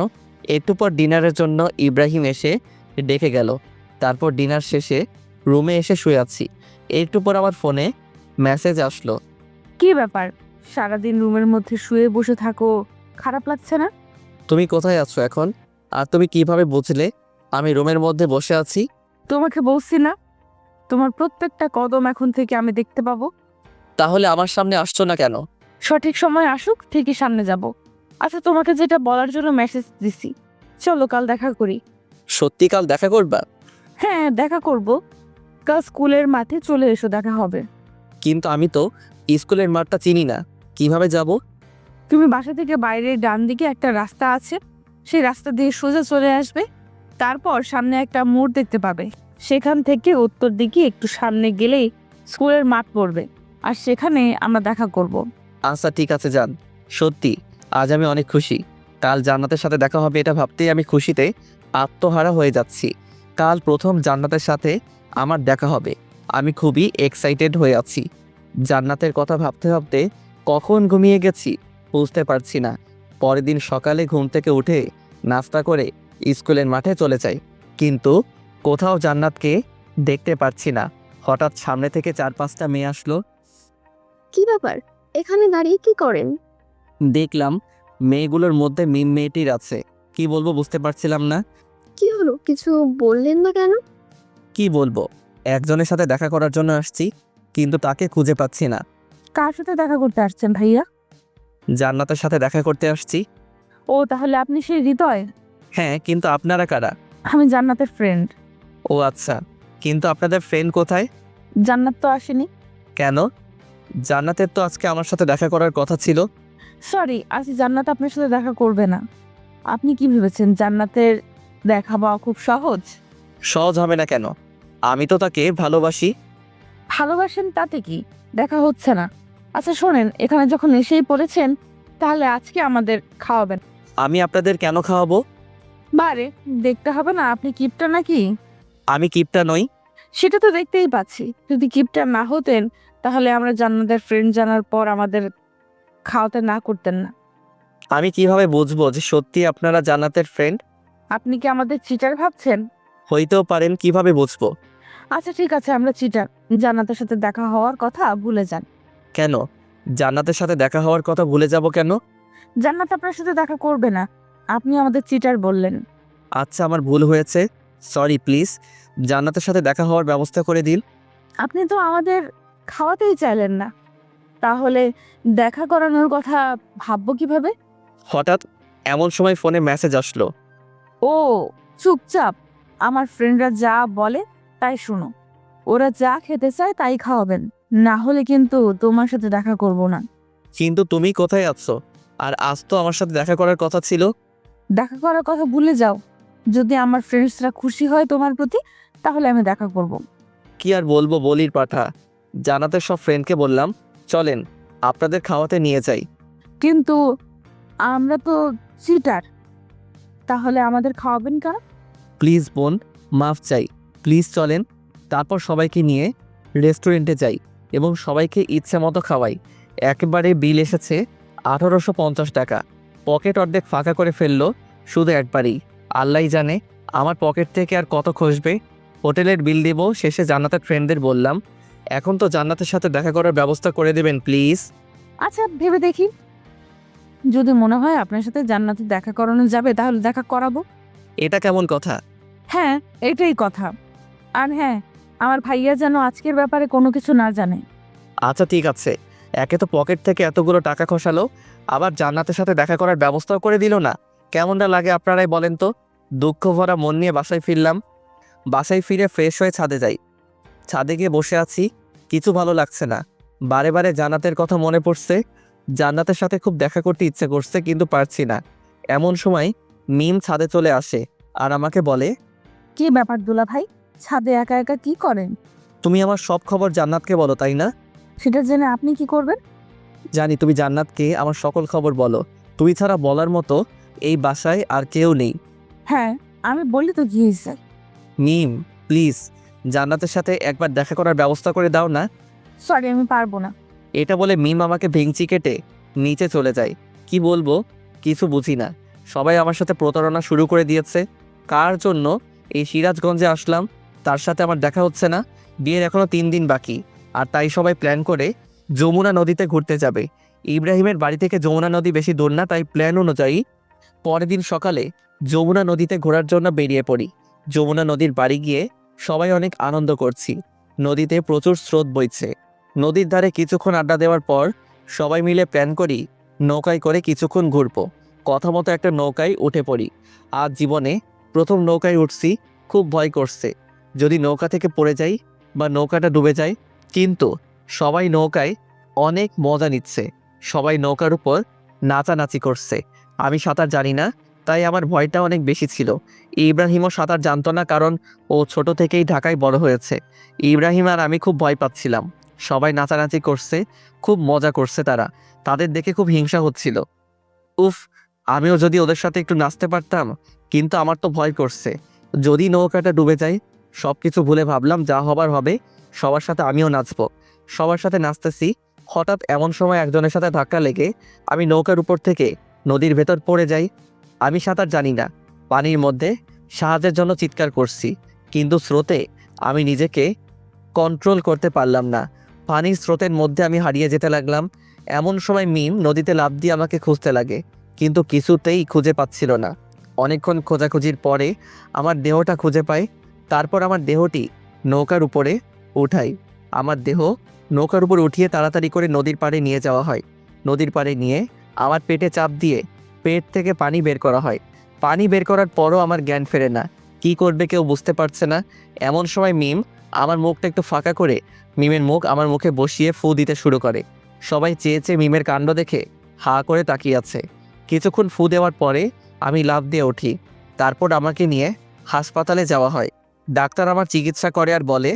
একটু পর ডিনারের জন্য ইব্রাহিম এসে ডেকে গেল। তারপর ডিনার শেষে রুমে এসে শুয়ে আছি। একটু পর আমার ফোনে মেসেজ আসলো। কি ব্যাপার, সারাদিন রুমের মধ্যে শুয়ে বসে থাকো, খারাপ লাগছে না? তুমি কোথায় আছো এখন? আর তুমি কিভাবে বুঝলে আমি রুমের মধ্যে বসে আছি? তোমাকে বলছি না, তোমার প্রত্যেকটা কদম এখন থেকে আমি দেখতে পাবো। তাহলে আমার সামনে আসছো না কেন? সঠিক সময় আসুক, ঠিকই সামনে যাব। আচ্ছা তোমাকে যেটা বলার জন্য মেসেজ দিছি, চলো কাল দেখা করি। সত্যি কাল দেখা করবা? হ্যাঁ দেখা করব, কাল স্কুলের মাঠে চলে এসো, দেখা হবে। কিন্তু আমি তো স্কুলের মাঠটা চিনি না, কিভাবে যাব? তুমি বাসা থেকে বাইরের ডান দিকে একটা রাস্তা আছে, সেই রাস্তা দিয়ে সোজা চলে আসবে। তারপর সামনে একটা মোড় দেখতে পাবে, সেখান থেকে উত্তর দিকে একটু সামনে গেলেই স্কুলের মাঠ পড়বে, আর সেখানে আমরা দেখা করব। আচ্ছা ঠিক আছে যান। সত্যি আজ আমি অনেক খুশি। কাল জান্নাতের সাথে দেখা হবে এটা ভাবতেই আমি খুশিতে আত্মহারা হয়ে যাচ্ছি। কাল প্রথম জান্নাতের সাথে আমার দেখা হবে। আমি খুবই এক্সাইটেড হয়ে আছি। জান্নাতের কথা ভাবতে ভাবতে কখন ঘুমিয়ে গেছি বুঝতে পারছি না। পরের দিন সকালে ঘুম থেকে উঠে নাস্তা করে স্কুলের মাঠে চলে যাই, কিন্তু কোথাও জান্নাতকে দেখতে পাচ্ছি না। হঠাৎ সামনে থেকে 4-5টা মেয়ে আসলো। কি ব্যাপার, এখানে দাঁড়িয়ে কি করেন? দেখলাম মেয়েগুলোর মধ্যে মিম মেয়েটির আছে। কি বলবো বুঝতে পারছিলাম না। কি হলো, কিছু বললেন না কেন? কি বলবো, একজনের সাথে দেখা করার জন্য আসছি, কিন্তু তাকে খুঁজে পাচ্ছি না। কার সাথে দেখা করতে আসছেন ভাইয়া? জান্নাতের সাথে দেখা করতে আসছি। ও তাহলে আপনি সেই হৃদয়? হ্যাঁ, কিন্তু আপনারা কারা? আমি জান্নাতের ফ্রেন্ড। ও আচ্ছা, কিন্তু আপনাদের ফ্রেন্ড কোথায়? জান্নাত তো আসেনি। কেন? জান্নাতের তো আজকে আমার সাথে দেখা করার কথা ছিল। সরি, আজ জান্নাত আপনার সাথে দেখা করবে না। আপনি কি ভেবেছেন জান্নাতের দেখা পাওয়া খুব সহজ? সহজ হবে না কেন? আমি তো তাকে ভালোবাসি। ভালোবাসেন তাতে কি, দেখা হচ্ছে না। আচ্ছা শোনেন, এখানে যখন এসেই পড়েছেন, তাহলে আজকে আমাদের খাওয়াবেন। আমি আপনাদের কেন খাওয়াবো? বারে, দেখতে হবে না আপনি কিপটা নাকি? আমি কিপটা নই। সেটা তো দেখতেই পাচ্ছি। যদি কিপটা না হতেন তাহলে আমরা জান্নাতের ফ্রেন্ড জানার পর আমাদের খাওয়াতে না করতেন না। আমি কিভাবে বুঝবো যে সত্যি আপনারা জান্নাতের ফ্রেন্ড? আপনি কি আমাদের চিটার ভাবছেন? হইতেও পারেন, কিভাবে বুঝবো? আচ্ছা ঠিক আছে, আমরা চিটার। জান্নাতের সাথে দেখা হওয়ার কথা ভুলে যান। কেন? জান্নাতের সাথে দেখা হওয়ার কথা ভুলে যাব কেন? জান্নাত আপনার সাথে দেখা করবে না। আপনি আমাদের চিটার বললেন। আচ্ছা, আমার ভুল হয়েছে, সরি। প্লিজ জান্নাতের সাথে দেখা হওয়ার ব্যবস্থা করে দিন। আপনি তো আমাদের খাওয়াতেই চাইলেন না, তাহলে দেখা করানোর কথা ভাববো কিভাবে? হঠাৎ এমন সময় ফোনে মেসেজ আসলো। ও, চুপচাপ আমার ফ্রেন্ডরা যা বলে তাই শুনো। ওরা যা খেতে চায় তাই খাওয়াবেন, না হলে কিন্তু তোমার সাথে দেখা করব না। কিন্তু তুমি কোথায় আছো? আর আজ তো আমার সাথে দেখা করার কথা ছিল। দেখা করার কথা ভুলে যাও। যদি আমার ফ্রেন্ডসরা খুশি হয় তোমার প্রতি, তাহলে আমি দেখা করব। কি আর বলবো, বলির পাঠা। জান্নাতের সব ফ্রেন্ডকে বললাম চলেন আপনাদের খাওয়াতে নিয়ে যাই। কিন্তু আমরা তো চিটার, তাহলে আমাদের খাওয়াবেন কারা? প্লিজ বোন, মাফ চাই। প্লিজ চলেন, তারপর সবাইকে নিয়ে রেস্টুরেন্টে যাই এবং সবাইকে ইচ্ছে মতো খাওয়াই। একবারে বিল এসেছে 1850 টাকা। পকেট অর্ধেক ফাঁকা করে ফেললো শুধু একবারই। আল্লাহই জানে আমার পকেট থেকে আর কত খসবে। হোটেলের বিল দিব শেষে জান্নাতের ফ্রেন্ডদের বললাম এখন তো জান্নাতের সাথে দেখা করার ব্যবস্থা করে দেবেন প্লিজ। আচ্ছা ভেবে দেখি, যদি মনে হয় আপনার সাথে জান্নাতে দেখা করানো যাবে তাহলে দেখা করাবো। এটা কেমন কথা? হ্যাঁ, এটাই কথা। আর হ্যাঁ, আমার ভাইয়া যেন আজকের ব্যাপারে কোনো কিছু না জানে। আচ্ছা ঠিক আছে। একে তো পকেট থেকে এতগুলো টাকা খসালো, আবার জান্নাতের সাথে দেখা করার ব্যবস্থাও করে দিল না। কেমনটা লাগে আপনারাই বলেন তো। দুঃখ ভরা মন নিয়ে বাসায় ফিরলাম। বাসায় ফিরে ফ্রেশ হয়ে ছাদে যাই। ছাদে গিয়ে বসে আছি, কিছু ভালো লাগছে না। বারে বারে জান্নাতের কথা মনে পড়ছে। জান্নাতের সাথে খুব দেখা করতে ইচ্ছে করছে কিন্তু পারছি না। এমন সময় মিম ছাদে চলে আসে আর আমাকে বলে, কি ব্যাপার দুলা ভাই, ছাদে একা একা কি করেন? তুমি আমার সব খবর জান্নাতকে বলো, তাই না? সেটা জেনে আপনি কি করবেন? জানি তুমি জান্নাতকে আমার সকল খবর বলো। তুমি ছাড়া বলার মতো এই বাসায় আর কেউ নেই। হ্যাঁ, আমি বলি তো কি হয়েছে। মিম প্লিজ জান্নাতের সাথে একবার দেখা করার ব্যবস্থা করে দাও না। সরি, আমি পারবো না। এটা বলে মিম আমাকে ভেঙচি কেটে নিচে চলে যায়। কি বলবো কিছু বুঝি না। সবাই আমার সাথে প্রতারণা শুরু করে দিয়েছে। কার জন্য এই সিরাজগঞ্জে আসলাম, তার সাথে আমার দেখা হচ্ছে না। বিয়ের এখনো 3 দিন বাকি, আর তাই সবাই প্ল্যান করে যমুনা নদীতে ঘুরতে যাবে। ইব্রাহিমের বাড়ি থেকে যমুনা নদী বেশি দূর না, তাই প্ল্যান অনুযায়ী পরের দিন সকালে যমুনা নদীতে ঘোরার জন্য বেরিয়ে পড়ি। যমুনা নদীর বাড়ি গিয়ে সবাই অনেক আনন্দ করছি। নদীতে প্রচুর স্রোত বইছে। নদীর ধারে কিছুক্ষণ আড্ডা দেওয়ার পর সবাই মিলে প্ল্যান করি নৌকায় করে কিছুক্ষণ ঘুরবো। কথা মতো একটা নৌকায় উঠে পড়ি। আজ জীবনে প্রথম নৌকায় উঠছি, খুব ভয় করছে যদি নৌকা থেকে পড়ে যাই বা নৌকাটা ডুবে যায়। কিন্তু সবাই নৌকায় অনেক মজা নিচ্ছে। সবাই নৌকার উপর নাচানাচি করছে। আমি সাঁতার জানি না, তাই আমার ভয়টা অনেক বেশি ছিল। ইব্রাহিমও সাঁতার জানতো না, কারণ ও ছোট থেকেই ঢাকায় বড় হয়েছে। ইব্রাহিম আর আমি খুব ভয় পাচ্ছিলাম। সবাই নাচানাচি করছে, খুব মজা করছে তারা। তাদের দেখে খুব হিংসা হচ্ছিল। উফ, আমিও যদি ওদের সাথে একটু নাচতে পারতাম। কিন্তু আমার তো ভয় করছে, যদি নৌকাটা ডুবে যায়। সব কিছু ভুলে ভাবলাম যা হবার হবে, সবার সাথে আমিও নাচবো। সবার সাথে নাচতেছি, হঠাৎ এমন সময় একজনের সাথে ধাক্কা লেগে আমি নৌকার উপর থেকে নদীর ভেতর পড়ে যাই। আমি সাঁতার জানি না, পানির মধ্যে সাহায্যের জন্য চিৎকার করছি, কিন্তু স্রোতে আমি নিজেকে কন্ট্রোল করতে পারলাম না। পানির স্রোতের মধ্যে আমি হারিয়ে যেতে লাগলাম। এমন সময় মিম নদীতে লাফ দিয়ে আমাকে খুঁজতে লাগে, কিন্তু কিছুতেই খুঁজে পাচ্ছিল না। অনেকক্ষণ খোঁজাখুঁজির পরে আমার দেহটা খুঁজে পায়। তারপর আমার দেহটি নৌকার উপরে উঠাই। আমার দেহ নৌকার উপর উঠিয়ে তাড়াতাড়ি করে নদীর পাড়ে নিয়ে যাওয়া হয়। নদীর পাড়ে নিয়ে আমার পেটে চাপ দিয়ে পেট থেকে পানি বের করা হয়। পানি বের করার পরও আমার জ্ঞান ফেরে না। কি করবে কেউ বুঝতে পারছে না। এমন সময় মিম আমার মুখটা একটু ফাঁকা করে মিমের মুখ আমার মুখে বসিয়ে ফু দিতে শুরু করে। সবাই চেয়ে চেয়ে মিমের কাণ্ড দেখে হা করে তাকিয়ে আছে। কিছুক্ষণ ফু দেওয়ার পরে আমি লাফ দিয়ে উঠি। তারপর আমাকে নিয়ে হাসপাতালে যাওয়া হয়। ডাক্তার আমার চিকিৎসা করে আর বলে,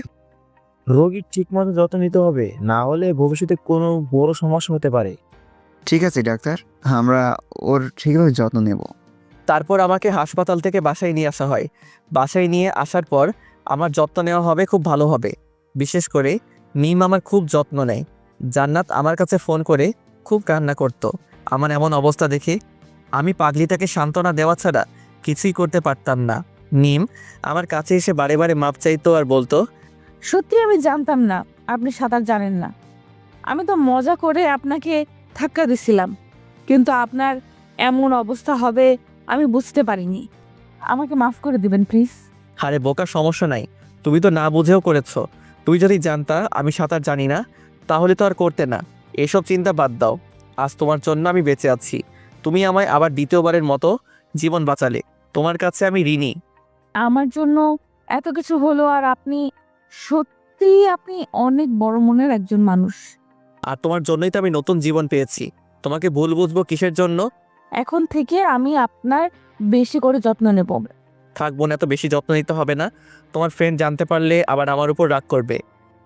রোগীর ঠিকমতো যত্ন নিতে হবে, না হলে ভবিষ্যতে কোনো বড় সমস্যা হতে পারে। ঠিক আছে ডাক্তার, আমরা ওর ঠিকভাবে যত্ন নেব। তারপর আমাকে হাসপাতাল থেকে বাসায় নিয়ে আসা হয়। বাসায় নিয়ে আসার পর আমার যত্ন নেওয়া হবে খুব ভালো হবে। বিশেষ করে মিম আমার খুব যত্ন নেয়। জান্নাত আমার কাছে ফোন করে খুব কান্না করত। আমার এমন অবস্থা দেখে আমি পাগলিটাকে সান্ত্বনা দেওয়া ছাড়া কিছুই করতে পারতাম না। মিম আমার কাছে এসে বারে বারে মাপ চাইতো আর বলতো, সত্যি আমি জানতাম না আপনি সাঁতার জানেন না। আমি তো মজা করে আপনাকে ধাক্কা দিছিলাম, কিন্তু আপনার এমন অবস্থা হবে আমি বুঝতে পারিনি। আমাকে মাফ করে দিবেন প্লিজ। আরে বোকা, সমস্যা নাই, তুমি তো না বুঝেও করেছো। তুই যদি জানতা আমি সাঁতার জানি না তাহলে তো আর করতে না। এসব চিন্তা বাদ দাও, আজ তোমার জন্য আমি বেঁচে আছি। তুমি আমায় আবার দ্বিতীয়বারের মতো জীবন বাঁচালে, তোমার কাছে আমি ঋণী। আমার জন্য এত কিছু হলো, আর সত্যি আপনি অনেক বড় মনের একজন মানুষ। আর তোমার জন্যই তো আমি নতুন জীবন পেয়েছি। তোমাকে ভুল বুঝবো কিসের জন্য? এখন থেকে আমি আপনার বেশি করে যত্ন নেব। থাকবো না, এত বেশি যত্ন নিতে হবে না। তোমার ফ্রেন্ড জানতে পারলে আবার আমার উপর রাগ করবে।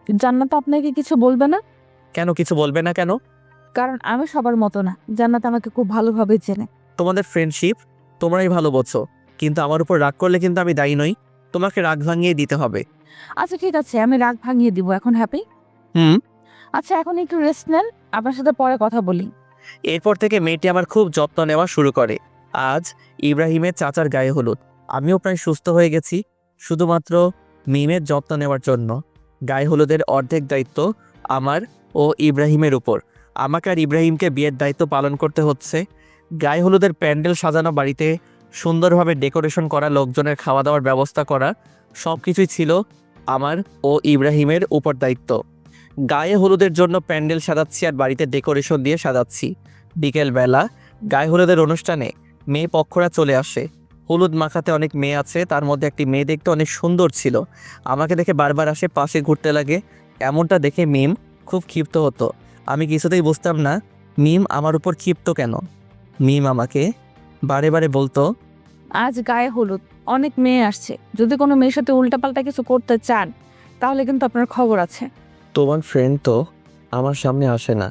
জান্নাত আপনাকে কিছু বলবে না, কেন কিছু বলবে না কেন? কারণ আমি সবার মতো না। জান্নাত আমাকে খুব ভালোভাবে চেনে। তোমাদের ফ্রেন্ডশিপ তোমরাই ভালো বোঝো, কিন্তু আমার উপর রাগ করলে কিন্তু আমি দায়ী নই। তোমাকে রাগ ভাঙিয়ে দিতে হবে। আচ্ছা ঠিক আছে, আমি রাগ ভাঙিয়ে দিব। এখন হ্যাপি? হুম। আচ্ছা এখন একটু রেস্ট নেন, আপনার সাথে পরে কথা বলি। এরপর থেকে মেয়েটি আমার খুব যত্ন নেওয়া শুরু করে। আজ ইব্রাহিমের চাচার গায়ে হলুদ। আমিও প্রায় সুস্থ হয়ে গেছি, শুধুমাত্র মিমের যত্ন নেওয়ার জন্য। গায়ে হলুদের অর্ধেক দায়িত্ব আমার ও ইব্রাহিমের উপর। আমাকে আর ইব্রাহিমকে বিয়ের দায়িত্ব পালন করতে হচ্ছে। গায়ে হলুদের প্যান্ডেল সাজানো, বাড়িতে সুন্দরভাবে ডেকোরেশন করা, লোকজনের খাওয়া দাওয়ার ব্যবস্থা করা, সব কিছুই ছিল আমার ও ইব্রাহিমের উপর দায়িত্ব। গায়ে হলুদের জন্য প্যান্ডেল সাজাচ্ছি আর বাড়িতে ডেকোরেশন দিয়ে সাজাচ্ছি। বিকেলবেলা গায়ে হলুদের অনুষ্ঠানে মেয়ে পক্ষরা চলে আসে। হলুদ মাখাতে অনেক মেয়ে আছে, তার মধ্যে একটি মেয়ে দেখতে অনেক সুন্দর ছিল। আমাকে দেখে বারবার আসে, পাশে ঘুরতে লাগে। এমনটা দেখে মিম খুব ক্ষিপ্ত হতো। আমি কিছুতেই বুঝতাম না মিম আমার উপর ক্ষিপ্ত কেন। মিম আমাকে বারে বারে বলতো, আজ গায়ে হলুদ, অনেক মেয়ে আসছে। যদি কোনো মেয়ের সাথে উল্টাপাল্টা কিছু করতে চান তাহলে কিন্তু আপনার খবর আছে। তোমার ফ্রেন্ড তো আমার সামনে আসে না,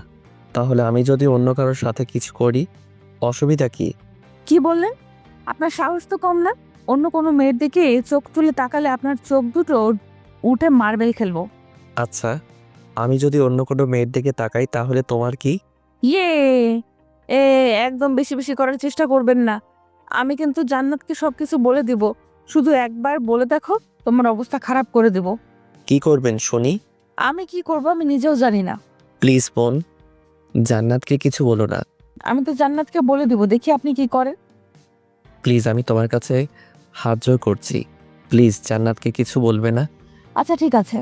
তাহলে আমি যদি অন্য কারোর সাথে কিছু করি অসুবিধা কি? কি বললেন? আপনার সাহস তো কম না। অন্য কোনো মেয়ের দিকে চোখ তুলে তাকালে আপনার চোখ দুটো উঠে মার্বেল খেলবো। আচ্ছা, আমি যদি অন্য কোনো মেয়ের দিকে তাকাই তাহলে তোমার কি? ইয়ে, এ একদম বেশি বেশি করার চেষ্টা করবেন না। আমি কিন্তু জান্নাতকে সবকিছু বলে দিব। শুধু একবার বলে দেখো, তোমার অবস্থা খারাপ করে দেব। কি করবেন শুনি? আমি কি করব আমি নিজেও জানি না। প্লিজ বোন, জান্নাতকে কিছু বলো না। আমি তো জান্নাতকে বলে দিব, দেখি আপনি কি করেন। প্লিজ, আমি তোমার কাছে হাত জোড় করছি। প্লিজ জান্নাতকে কিছু বলবে না। আচ্ছা ঠিক আছে।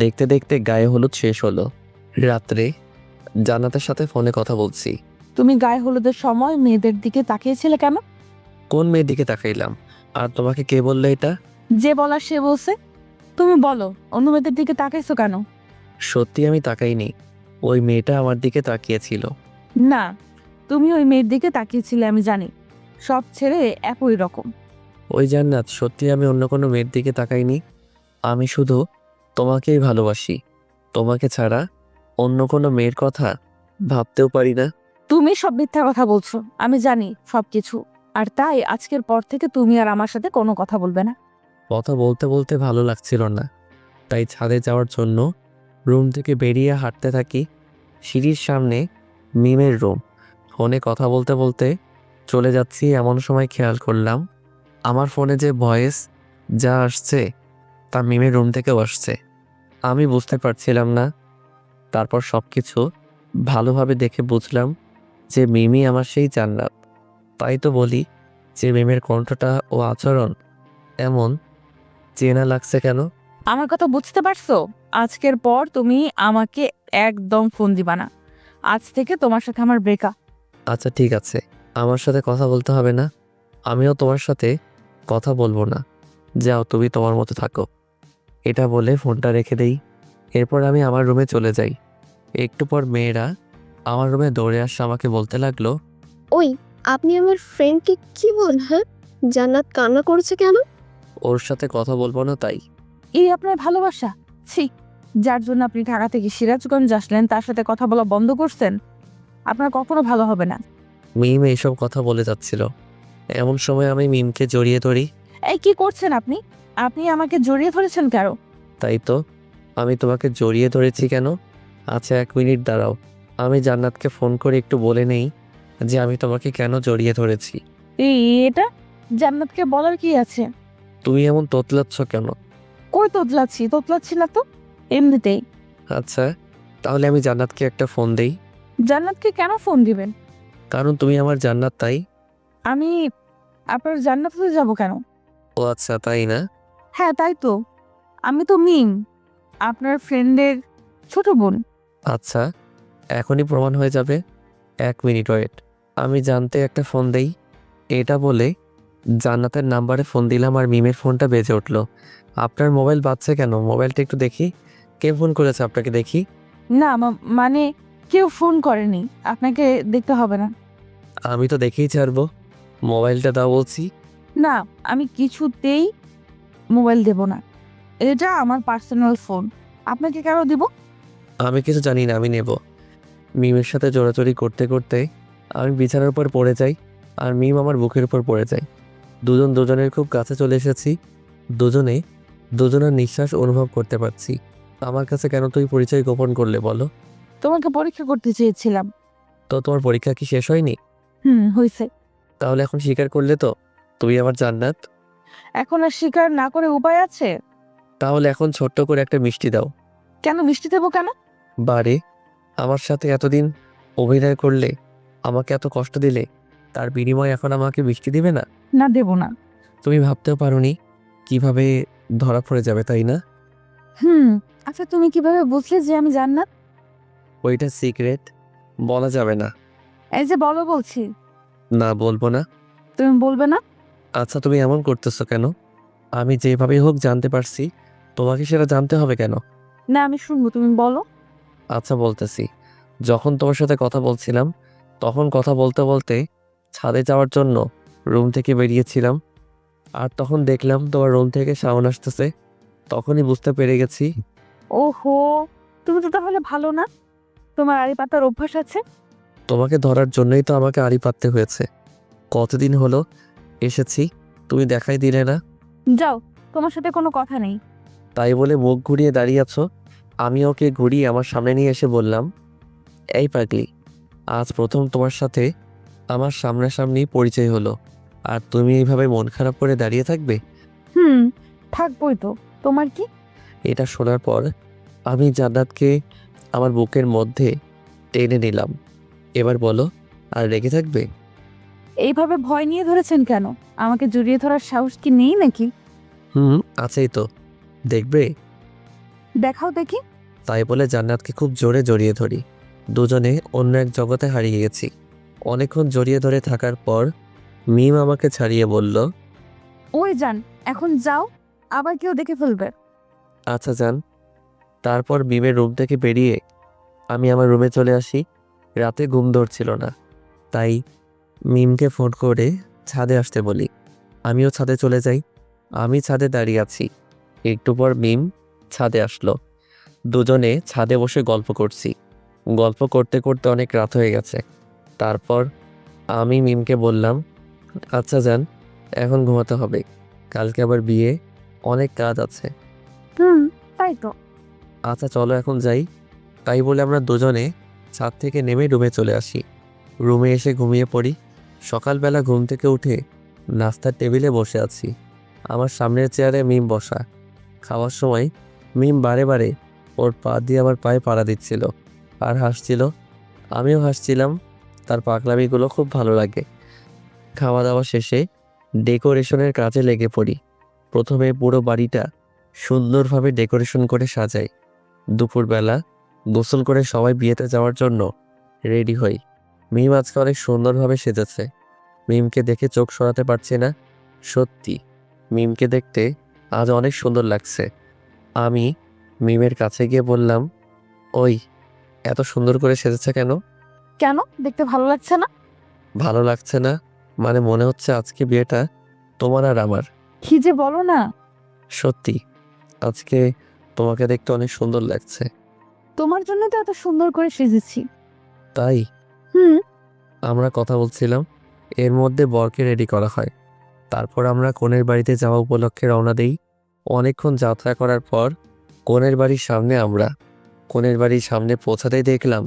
দেখতে দেখতে গায়ে হলুদ শেষ হলো। রাত্রে জান্নাতের সাথে ফোনে কথা বলছি। তুমি গায়ে হলুদের সময় মেয়েদের দিকে তাকিয়েছিলে কেন? কোন মেয়ের দিকে তাকাইলাম? আর তোমাকে কে বললে এটা? যে বলার সে বলছে। তুমি বলো, অন্য মেয়েদের দিকে তাকাইছো কেন? সত্যি আমি তাকাইনি, ওই মেয়েটা আমার দিকে তাকিয়েছিল। না, তুমি ওই মেয়ের দিকে তাকিয়েছিলে আমি জানি। সব ছেড়ে একই রকম। ওই জান্নাত, সত্যি আমি অন্য কোনো মেয়ের দিকে তাকাইনি। আমি শুধু তোমাকেই ভালোবাসি। তোমাকে ছাড়া অন্য কোনো মেয়ের কথা ভাবতেও পারি না। তুমি সব মিথ্যা কথা বলছো, আমি জানি সবকিছু। আর তাই আজকের পর থেকে তুমি আর আমার সাথে কোনো কথা বলবে না। কথা বলতে বলতে ভালো লাগছিল না, তাই ছাদে যাওয়ার জন্য রুম থেকে বেরিয়ে হাঁটতে থাকি। সিঁড়ির সামনে মিমের রুম। ফোনে কথা বলতে বলতে চলে যাচ্ছি, এমন সময় খেয়াল করলাম আমার ফোনে যে ভয়েস যা আসছে তা মিমের রুম থেকেও আসছে। আমি বুঝতে পারছিলাম না। তারপর সব কিছু ভালোভাবে দেখে বুঝলাম যে মিমি আমার সেই জান্নাত। তাই তো বলি যে মিমের কণ্ঠটা ও আচরণ এমন চেনা লাগছে কেন? আমার কথা বুঝতে পারছো? আজকের পর তুমি আমাকে একদম ফোন দিবা না। আজ থেকে তোমার সাথে আমার ব্রেকআপ। আচ্ছা ঠিক আছে, আমার সাথে কথা বলতে হবে না, আমিও তোমার সাথে কথা বলবো না। যাও, তুমি তোমার মতো থাকো। এটা বলে ফোনটা রেখে দেই। এরপর আমি আমার রুমে চলে যাই। একটু পর মেয়েরা আমার রুমে দৌড়ে আসে, আমাকে বলতে লাগলো, ওই, আপনি আমার ফ্রেন্ডকে কি বলেন? হ্যাঁ, জান্নাত কান্না করছে কেন? ওর সাথে কথা বলবো না তাই। এই আপনার ভালোবাসা? ছি, যার জন্য আপনি ঢাকা থেকে সিরাজগঞ্জ আসলেন তার সাথে কথা বলা বন্ধ করছেন? আপনার কখনো ভালো হবে না। মিম এইসব কথা বলে যাচ্ছিল, এমন সময় আমি মিমকে জড়িয়ে ধরি। এই কি করছেন আপনি? আপনি আমাকে জড়িয়ে ধরেছেন কেন? তাই তো, আমি তোমাকে জড়িয়ে ধরেছি কেন? আচ্ছা 1 মিনিট দাঁড়াও, আমি জান্নাতকে ফোন করে একটু বলে নেই যে আমি তোমাকে কেন জড়িয়ে ধরেছি। এটা জান্নাতকে বলার কি আছে? তুমি এমন তোতলাচ্ছ কেন? কই তোতলাচ্ছি না তো, এমনিতেই। আচ্ছা তাহলে আমি জান্নাতকে একটা ফোন দেই। জান্নাতকে কেন ফোন দিবেন? কারণ তুমি আমার জান্নাত, তাই। আমি আপনার জান্নাতে যাব কেন? ও আচ্ছা, তাই না? হ্যাঁ তাই তো, আমি তো মিম, আপনার ফ্রেন্ডের ছোট বোন। আচ্ছা এখনই প্রমাণ হয়ে যাবে। 1 মিনিট ওয়েট, আমি জানতে একটা ফোন দেই। এটা বলে জান্নাতের নাম্বারে ফোন দিলাম আর মিমের ফোনটা বেজে উঠলো। আপনার মোবাইল বাজছে কেন? মোবাইলটা একটু দেখি। কে ফোন করেছে আপনাকে দেখি? না মানে কেউ ফোন করেনি, আপনাকে দেখতে হবে না। আমি তো দেখেই ছাড়বো, মোবাইলটা দাও বলছি। না, আমি কিছুতেই মোবাইল দেব না, এটা আমার পার্সোনাল ফোন, আপনাকে কেন দিব? আমি কিছু জানি না, আমি নেব। মিমের সাথে জোরাজোরি করতে করতে আমি বিছানার উপর পড়ে যাই আর মিম আমার বুকের উপর পড়ে যায়। দুজন দুজনের খুব কাছে চলে এসেছি। দুজনে দুজনের নিঃশ্বাস অনুভব করতে পারছি। আমার কাছে কেন তুই পরিচয় গোপন করলে বলো? তোমাকে পরীক্ষা করতে চেয়েছিলাম। তো তোমার পরীক্ষা কি শেষ হয়নি? হয়েছে। তাহলে এখন স্বীকার করলে তো তুমি আমার জান্নাত? এখন আর স্বীকার না করে উপায় আছে? তাহলে এখন ছোট্ট করে একটা মিষ্টি দাও। কেন মিষ্টি দেবো কেন? বারে, আমার সাথে এতদিন অভিনয় করলে, আমাকে এত কষ্ট দিলে, তার বিনিময়ে এখন আমাকে মিষ্টি দিবে না? না দেব না। তুমি ভাবতেও পারোনি কিভাবে ধরা পড়ে যাবে, তাই না? আচ্ছা তুমি কিভাবে বুঝলে যে আমি জান্নাত? ওইটা সিক্রেট, বলা যাবে না। এই যে বলো বলছি। না, বলবো না। তুমি বলবে না? আচ্ছা তুমি এমন করতেছো কেন? আমি যেভাবে হোক জানতে পারছি, তোমাকে সেটা জানতে হবে কেন? না আমি শুনবো, তুমি বলো। আচ্ছা বলতেছি। যখন তোমার সাথে কথা বলছিলাম, তখন কথা বলতে বলতে ছাদে যাওয়ার জন্য রুম থেকে বেরিয়েছিলাম। আর তখন দেখলাম তোমার রুম থেকে সাউন্ড আসতেছে। তখনই বুঝতে পেরে গেছি। ওহো, তুমি তো তাহলে ভালো না, তোমার আড়ি পাতার অভ্যাস আছে। তোমাকে ধরার জন্যই তো আমাকে আড়ি পাততে হয়েছে। কতদিন হলো এসেছি, তুমি দেখাই দিলে না। যাও, তোমার সাথে কোনো কথা নেই। তাই বলে মুখ ঘুরিয়ে দাঁড়িয়ে আছো। আমি ওকে ঘুরিয়ে আমার সামনে নিয়ে এসে বললাম, এই পাগলি, আজ প্রথম তোমার সাথে আমার সামনাসামনি পরিচয় হলো, আর তুমি এইভাবে মন খারাপ করে দাঁড়িয়ে থাকবে? থাকবোই তো, তোমার কি? এটা শোনার পর আমি জান্নাতকে আমার বুকের মধ্যে টেনে নিলাম। এবার বলো, আর রেগে থাকবে? এইভাবে ভয় নিয়ে ধরেছেন কেন? আমাকে জড়িয়ে ধরার সাহস কি নেই নাকি? আছেই তো, দেখবে। দেখাও দেখি। তাই বলে জান্নাতকে খুব জোরে জড়িয়ে ধরি। দুজনে অন্য এক জগতে হারিয়ে গেছি। অনেকক্ষণ জড়িয়ে ধরে থাকার পর মিম আমাকে ছাড়িয়ে বলল, ওই যান, এখন যাও, আবার কেউ দেখে ফেলবে। আচ্ছা যান। তারপর মিমের রুম থেকে বেরিয়ে আমি আমার রুমে চলে আসি। রাতে ঘুম ধরছিল না, তাই মিমকে ফোন করে ছাদে আসতে বলি। আমিও ছাদে চলে যাই। আমি ছাদে দাঁড়িয়ে আছি। একটু পর মিম ছাদে আসলো। দুজনে ছাদে বসে গল্প করছি। গল্প করতে করতে অনেক রাত হয়ে গেছে। তারপর আমি মিমকে বললাম, আচ্ছা যান, এখন ঘুমাতে হবে, কালকে আবার বিয়ে, অনেক কাজ আছে। তাই তো। আচ্ছা চলো এখন যাই। তাই বলে আমরা দুজনে ছাদ থেকে নেমে রুমে চলে আসি। রুমে এসে ঘুমিয়ে পড়ি। সকালবেলা ঘুম থেকে উঠে নাস্তার টেবিলে বসে আছি। আমার সামনের চেয়ারে মিম বসা। খাওয়ার সময় মিম বারে বারে ওর পা দিয়ে আমার পায়ে পাড়া দিচ্ছিল আর হাসছিল। আমিও হাসছিলাম। তার পাগলামিগুলো খুব ভালো লাগে। খাওয়া দাওয়া শেষে ডেকোরেশনের কাজে লেগে পড়ি। প্রথমে পুরো বাড়িটা সুন্দরভাবে ডেকোরেশন করে সাজাই। দুপুরবেলা গোসল করে সবাই বিয়েতে যাওয়ার জন্য রেডি হই। মিম আজকে অনেক সুন্দরভাবে সেজেছে। মিমকে দেখে চোখ সরাতে পারছি না। সত্যি মিমকে দেখতে আজ অনেক সুন্দর লাগছে। আমি মিমের কাছে গিয়ে বললাম, ওই, এত সুন্দর করে সেজেছে কেন? কেন দেখতে ভালো লাগছে না? ভালো লাগছে না মানে মনে হচ্ছে আজকে বিয়েটা তোমার আর আমার। কি যে বলো না। সত্যি আজকে তোমাকে দেখতে অনেক সুন্দর লাগছে। তোমার জন্য তো এত সুন্দর করে সেজেছি। তাই হুম আমরা কথা বলছিলাম, এর মধ্যে বরকে রেডি করা হয়। তারপর আমরা কনের বাড়িতে যাওয়া উপলক্ষে রওনা দেই। অনেকক্ষণ যাত্রা করার পর কনের বাড়ির সামনে পৌঁছাতেই দেখলাম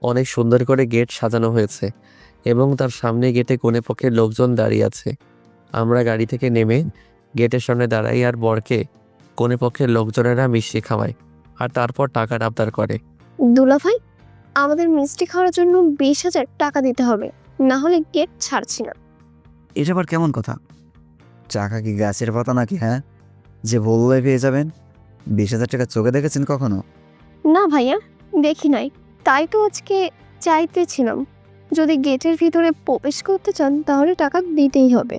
অনেক সুন্দর করে গেট সাজানো হয়েছে এবং তার সামনে গেটে কনে পক্ষের লোকজন দাঁড়িয়ে আছে। আমরা গাড়ি থেকে নেমে গেটের সামনে দাঁড়াই আর বরকে কনে পক্ষের লোকজনেরা মিষ্টি খাওয়ায় আর তারপর টাকার আবদার করে। দুলাভাই, আমাদের মিষ্টি খাওয়ার জন্য 20,000 টাকা দিতে হবে, না হলে গেট ছাড়ছি না। এটা আবার কেমন কথা? টাকা কি গাছের পাতা নাকি? হ্যাঁ, যে বললে পেয়ে যাবেন। 20,000 টাকা চোখে দেখেছেন কখনো? না ভাইয়া, দেখি নাই, তাই তো আজকে চাইতেছিলাম। যদি গেটের ভিতরে প্রবেশ করতে চান তাহলে টাকা দিতেই হবে।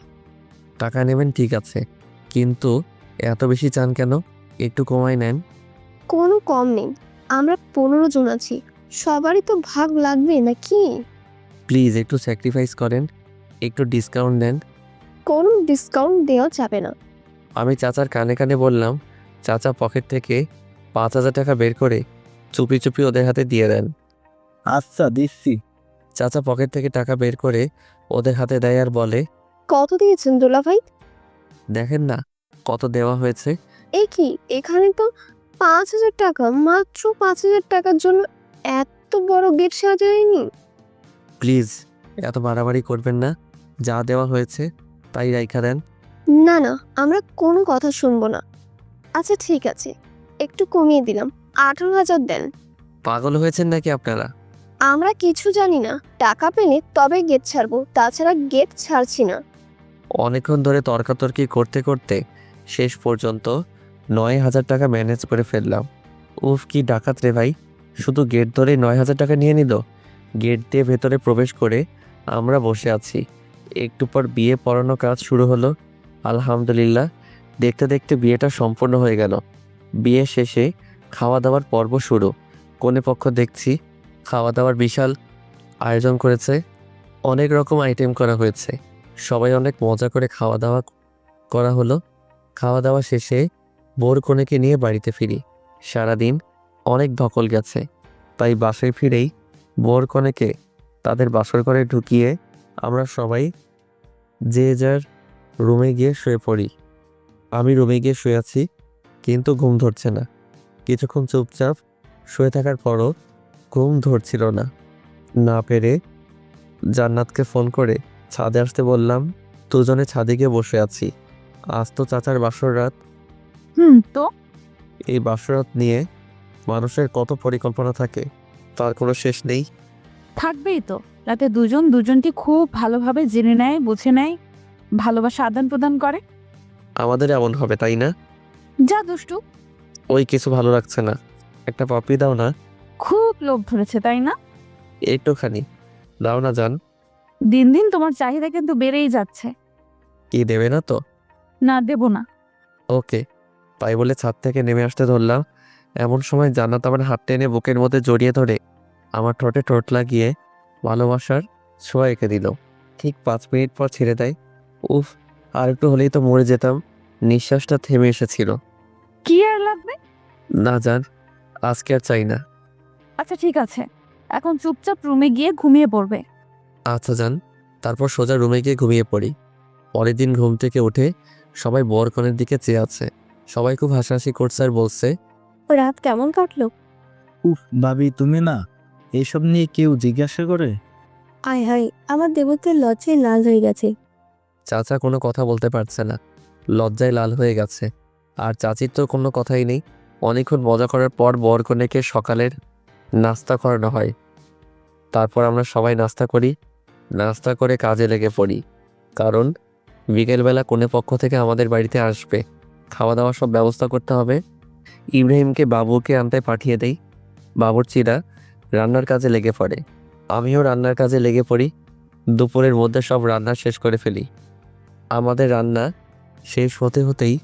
টাকা নেবেন ঠিক আছে, কিন্তু এত বেশি চান কেন? একটু কমায় নেন। কোনো কম নেই, আমরা 15 জন আছি, সবারই তো ভাগ লাগবে নাকি? প্লিজ একটু স্যাক্রিফাইস করেন, একটু ডিসকাউন্ট দেন। কোনো ডিসকাউন্ট দেওয়া যাবে না। আমি চাচার কানে কানে বললাম। চাচা পকেট থেকে 5,000 টাকা বের করে চুপি চুপি ওদের হাতে দিয়ে দেন। আচ্ছা দিচ্ছি। চাচা পকেট থেকে টাকা বের করে ওদের হাতে দেয় আর বলে, কত দিয়েছেন দুলাভাই? দেখেন না কত দেওয়া হয়েছে। এ কি, এখানে তো 5,000 টাকা, মাত্র 5,000 টাকার জন্য এত বড় গেট সাজায়নি। প্লিজ এত বাড়াবাড়ি করবেন না, যা দেওয়া হয়েছে তাই রাইখা দেন। না না, আমরা কোনো কথা শুনবো না। আচ্ছা ঠিক আছে, একটু কমিয়ে দিলাম, 18,000 দেন। পাগল হয়েছেন নাকি আপনারা? আমরা কিছু জানি না, টাকা পেলে তবে গেট ছাড়বো, তাছাড়া গেট ছাড়ছি না। অনেকক্ষণ ধরে তর্কাতর্কি করতে করতে শেষ পর্যন্ত 9,000 টাকা ম্যানেজ করে ফেললাম। উফ কি ডাকাত রে ভাই, শুধু গেট ধরে 9,000 টাকা নিয়ে নিল। গেট দিয়ে ভেতরে প্রবেশ করে আমরা বসে আছি। একটু পর বিয়ে পড়ানো কাজ শুরু হলো। আলহামদুলিল্লাহ, দেখতে দেখতে বিয়েটা সম্পূর্ণ হয়ে গেল। বিয়ে শেষে খাওয়া দাওয়ার পর্ব শুরু। কনে পক্ষ দেখছি খাওয়া দাওয়ার বিশাল আয়োজন করেছে, অনেক রকম আইটেম করা হয়েছে। সবাই অনেক মজা করে খাওয়া দাওয়া করা হলো। খাওয়া দাওয়া শেষে বোর কনেকে নিয়ে বাড়িতে ফিরি। সারাদিন অনেক ধকল গেছে, তাই বাসায় ফিরেই বোর কনেকে তাদের বাসর ঘরে ঢুকিয়ে আমরা সবাই যে যার রুমে গিয়ে শুয়ে পড়ি। আমি রুমে গিয়ে শুয়ে আছি, কিন্তু ঘুম ধরছে না। কিছুক্ষণ চুপচাপ শুয়ে থাকার পরও ঘুম ধরছিল না। না পেরে জান্নাতকে ফোন করে ছাদে আসতে বললাম। দুজনে ছাদে গিয়ে বসে আছি। আজ তো চাচার বাসর রাত। তো এই বাসরাত নিয়ে মানুষের কত পরিকল্পনা থাকে, তার কোনো শেষ নেই। থাকবেই তো। রাতে দুজন দুজনকে খুব ভালোভাবে জেনে নেয়, বুঝে নেয়, ভালোবাসা আদান প্রদান করে। আমাদের এমন হবে তাই না? যা দুষ্টু, ওই কিছু ভালো লাগছে না, একটা পপি দাও না। খুব লোভ ধরেছে তাই না? একটুখানি দাও না জান। দিন দিন তোমার চাহিদা কিন্তু বেড়েই যাচ্ছে। কি দেবে না তো? না, দেব না। ওকে। তাই বলে ছাদ থেকে নেমে আসতে ধরলাম। এমন সময় জান্নাত আমার হাত টেনে বুকের মধ্যে জড়িয়ে ধরে আমার ঠোঁটে ঠোঁট লাগিয়ে ভালোবাসার ছোঁয়া এঁকে দিল। ঠিক 5 মিনিট পর ছেড়ে দেয়। উফ, আর একটু হলেই তো মরে যেতাম। নিঃশ্বাসটা থেমে এসেছিল। কি আর লাগবে? না জান, আজকে আর চাই না। আচ্ছা ঠিক আছে, এখন চুপচাপ রুমে গিয়ে ঘুমিয়ে পড়বে। আচ্ছা জান। তারপর সোজা রুমে গিয়ে ঘুমিয়ে পড়ি। পরের দিন ঘুম থেকে উঠে সবাই বর কনের দিকে চেয়ে আছে। সবাই খুব হাসাহাসি করছে আর বলছে, রাত কেমন কাটলো? উফ ভাবি, তুমি না এসব নিয়ে কেউ জিজ্ঞাসা করে? আয় হায়, আমার দেবতার লজ্জায় লাল হয়ে গেছে। চাচা কোনো কথা বলতে পারছে না, লজ্জায় লাল হয়ে গেছে। আর চাচির তো কোনো কথাই নেই। অনেকক্ষণ মজা করার পর বর কনেকে সকালের নাস্তা করানো হয়। তারপর আমরা সবাই নাস্তা করি। নাস্তা করে কাজে লেগে পড়ি, কারণ বিকেলবেলা কনে পক্ষ থেকে আমাদের বাড়িতে আসবে। খাওয়া দাওয়ার সব ব্যবস্থা করতে হবে। ইব্রাহিমকে বাবুকে আনতে পাঠিয়ে দেই। বাবুর্চিরা রান্নার কাজে লেগে পড়ে। আমিও রান্নার কাজে লেগে পড়ি। দুপুরের মধ্যে সব রান্না শেষ করে ফেলি। আমাদের রান্না শেষ হতে হতেই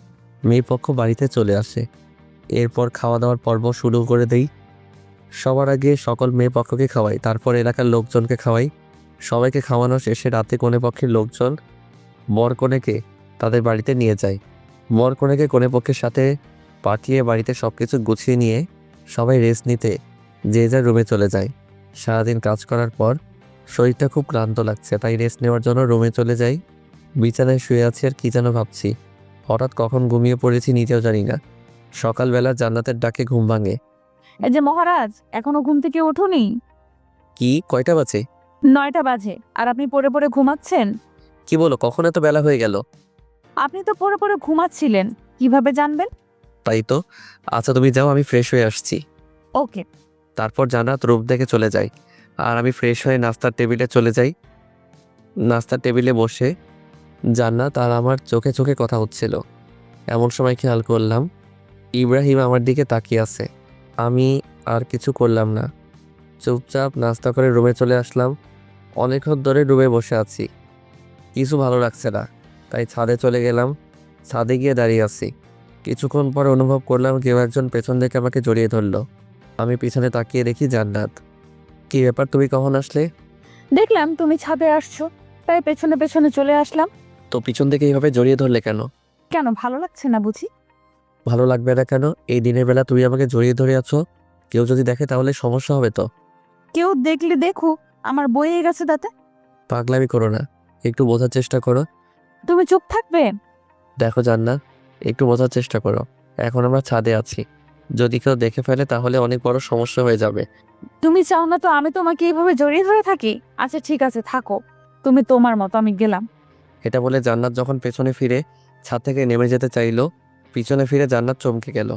মেয়ে পক্ষ বাড়িতে চলে আসে। এরপর খাওয়া দাওয়ার পর্ব শুরু করে দেই। সবার আগে সকল মেয়ে পক্ষকে খাওয়াই, তারপর এলাকার লোকজনকে খাওয়াই। সবাইকে খাওয়ানো শেষে রাতে কনে পক্ষের লোকজন বর কনেকে তাদের বাড়িতে নিয়ে যায়। বর কনেকে কনে পক্ষের সাথে পাঠিয়ে বাড়িতে সব কিছু গুছিয়ে নিয়ে সবাই রেস্ট নিতে যে যার রুমে চলে যায়। সারাদিন কাজ করার পর শরীরটা খুব ক্লান্ত লাগছে, তাই রেস্ট নেওয়ার জন্য রুমে চলে যাই। বিছানায় শুয়ে আছি আর কি যেন ভাবছি। হঠাৎ কখন ঘুমিয়ে পড়েছি নিজেও জানি না। সকালবেলা জান্নাতের ডাকে ঘুম ভাঙে। এই যে মহারাজ, এখনো ঘুম থেকে ওঠোনি? কি, কয়টা বাজে? 9টা বাজে আর আপনি পড়ে পড়ে ঘুমাচ্ছেন? কি বলো, কখন এত বেলা হয়ে গেল? আপনি তো পড়ে পড়ে ঘুমাচ্ছিলেন, কিভাবে জানবেন? তাই তো। আচ্ছা তুমি যাও, আমি ফ্রেশ হয়ে আসছি। ওকে। তারপর জান্নাত রুম থেকে চলে যায় আর আমি ফ্রেশ হয়ে নাস্তার টেবিলে চলে যাই। নাস্তার টেবিলে বসে জান্নাত আর আমার চোখে চোখে কথা হচ্ছিল। এমন সময় খেয়াল করলাম ইব্রাহিম আমার দিকে তাকিয়ে আছে। আমি আর কিছু করলাম না, চুপচাপ নাস্তা করে রুমে চলে আসলাম। অনেকক্ষণ ধরে রুমে বসে আছি, কিছু ভালো লাগছে না, তাই ছাদে চলে গেলাম। ছাদে গিয়ে দাঁড়িয়ে আছি। কিছুক্ষণ পর অনুভব করলাম কেউ একজন পেছন থেকে আমাকে জড়িয়ে ধরলো। আমি পিছনে তাকিয়ে দেখি জান্নাত। কি ব্যাপার, তুমি কখন আসলে? দেখলাম তুমি ছাদে আসছো, তাই পেছনে পেছনে চলে আসলাম। তো পিছন থেকে এইভাবে জড়িয়ে ধরলে কেন? কেন, ভালো লাগছে না বুঝি? ভালো লাগবে না কেন? এই দিনের বেলা তুমি আমাকে জড়িয়ে ধরে আছো, কেউ যদি দেখে তাহলে সমস্যা হবে তো। কেউ দেখলে দেখুক, আমার বইয়ে গেছে তাতে। পাগলামি করো না, একটু বোঝার চেষ্টা করো। তুমি চুপ থাকবে? দেখো জান্নাত, একটু বোঝার চেষ্টা করো। এখন আমরা ছাদে আছি, যদি কেউ দেখে ফেলে তাহলে অনেক বড় সমস্যা হয়ে যাবে। তুমি চাও না তো আমি তোমাকে এইভাবে জড়িয়ে ধরে থাকি? আচ্ছা ঠিক আছে, থাকো, তুমি তোমার মতো, আমি গেলাম। এটা বলে জান্নাত যখন পেছনে ফিরে ছাদ থেকে নেমে যেতে চাইলো, পিছনে ফিরে জান্নাত চমকে গেল।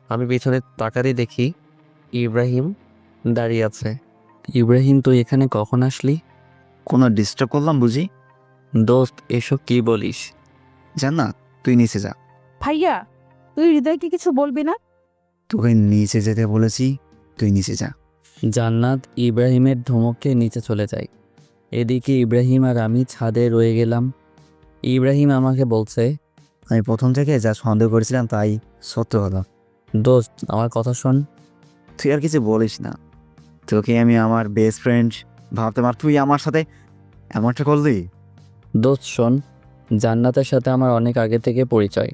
আমি পিছনে তাকাতেই দেখি ইব্রাহিম দাঁড়িয়ে আছে। ইব্রাহিম, তুই এখানে কখন আসলি? কোনো ডিস্টার্ব করলাম বুঝি? দোস্ত, এসব কি বলিস? জান্নাত, তুই নিচে যা। ভাইয়া, তুই হৃদয়কে কিছু বলবি না? তোকে নিচে যেতে বলেছি, তুই নিচে যা। জান্নাত ইব্রাহিমের ধমকে নিচে চলে যায়। এদিকে ইব্রাহিম আর আমি ছাদে রয়ে গেলাম। ইব্রাহিম আমাকে বলছে, আমি প্রথম থেকে যা সন্দেহ করেছিলাম তাই সত্য হলো। দোস্ত আমার কথা শোন। তুই আর কিছু বলিস না, তোকে আমি আমার বেস্ট ফ্রেন্ড ভাবতাম আর তুই আমার সাথে এমনটা করলি। দোস্ত শোন, জান্নাতের সাথে আমার অনেক আগে থেকে পরিচয়।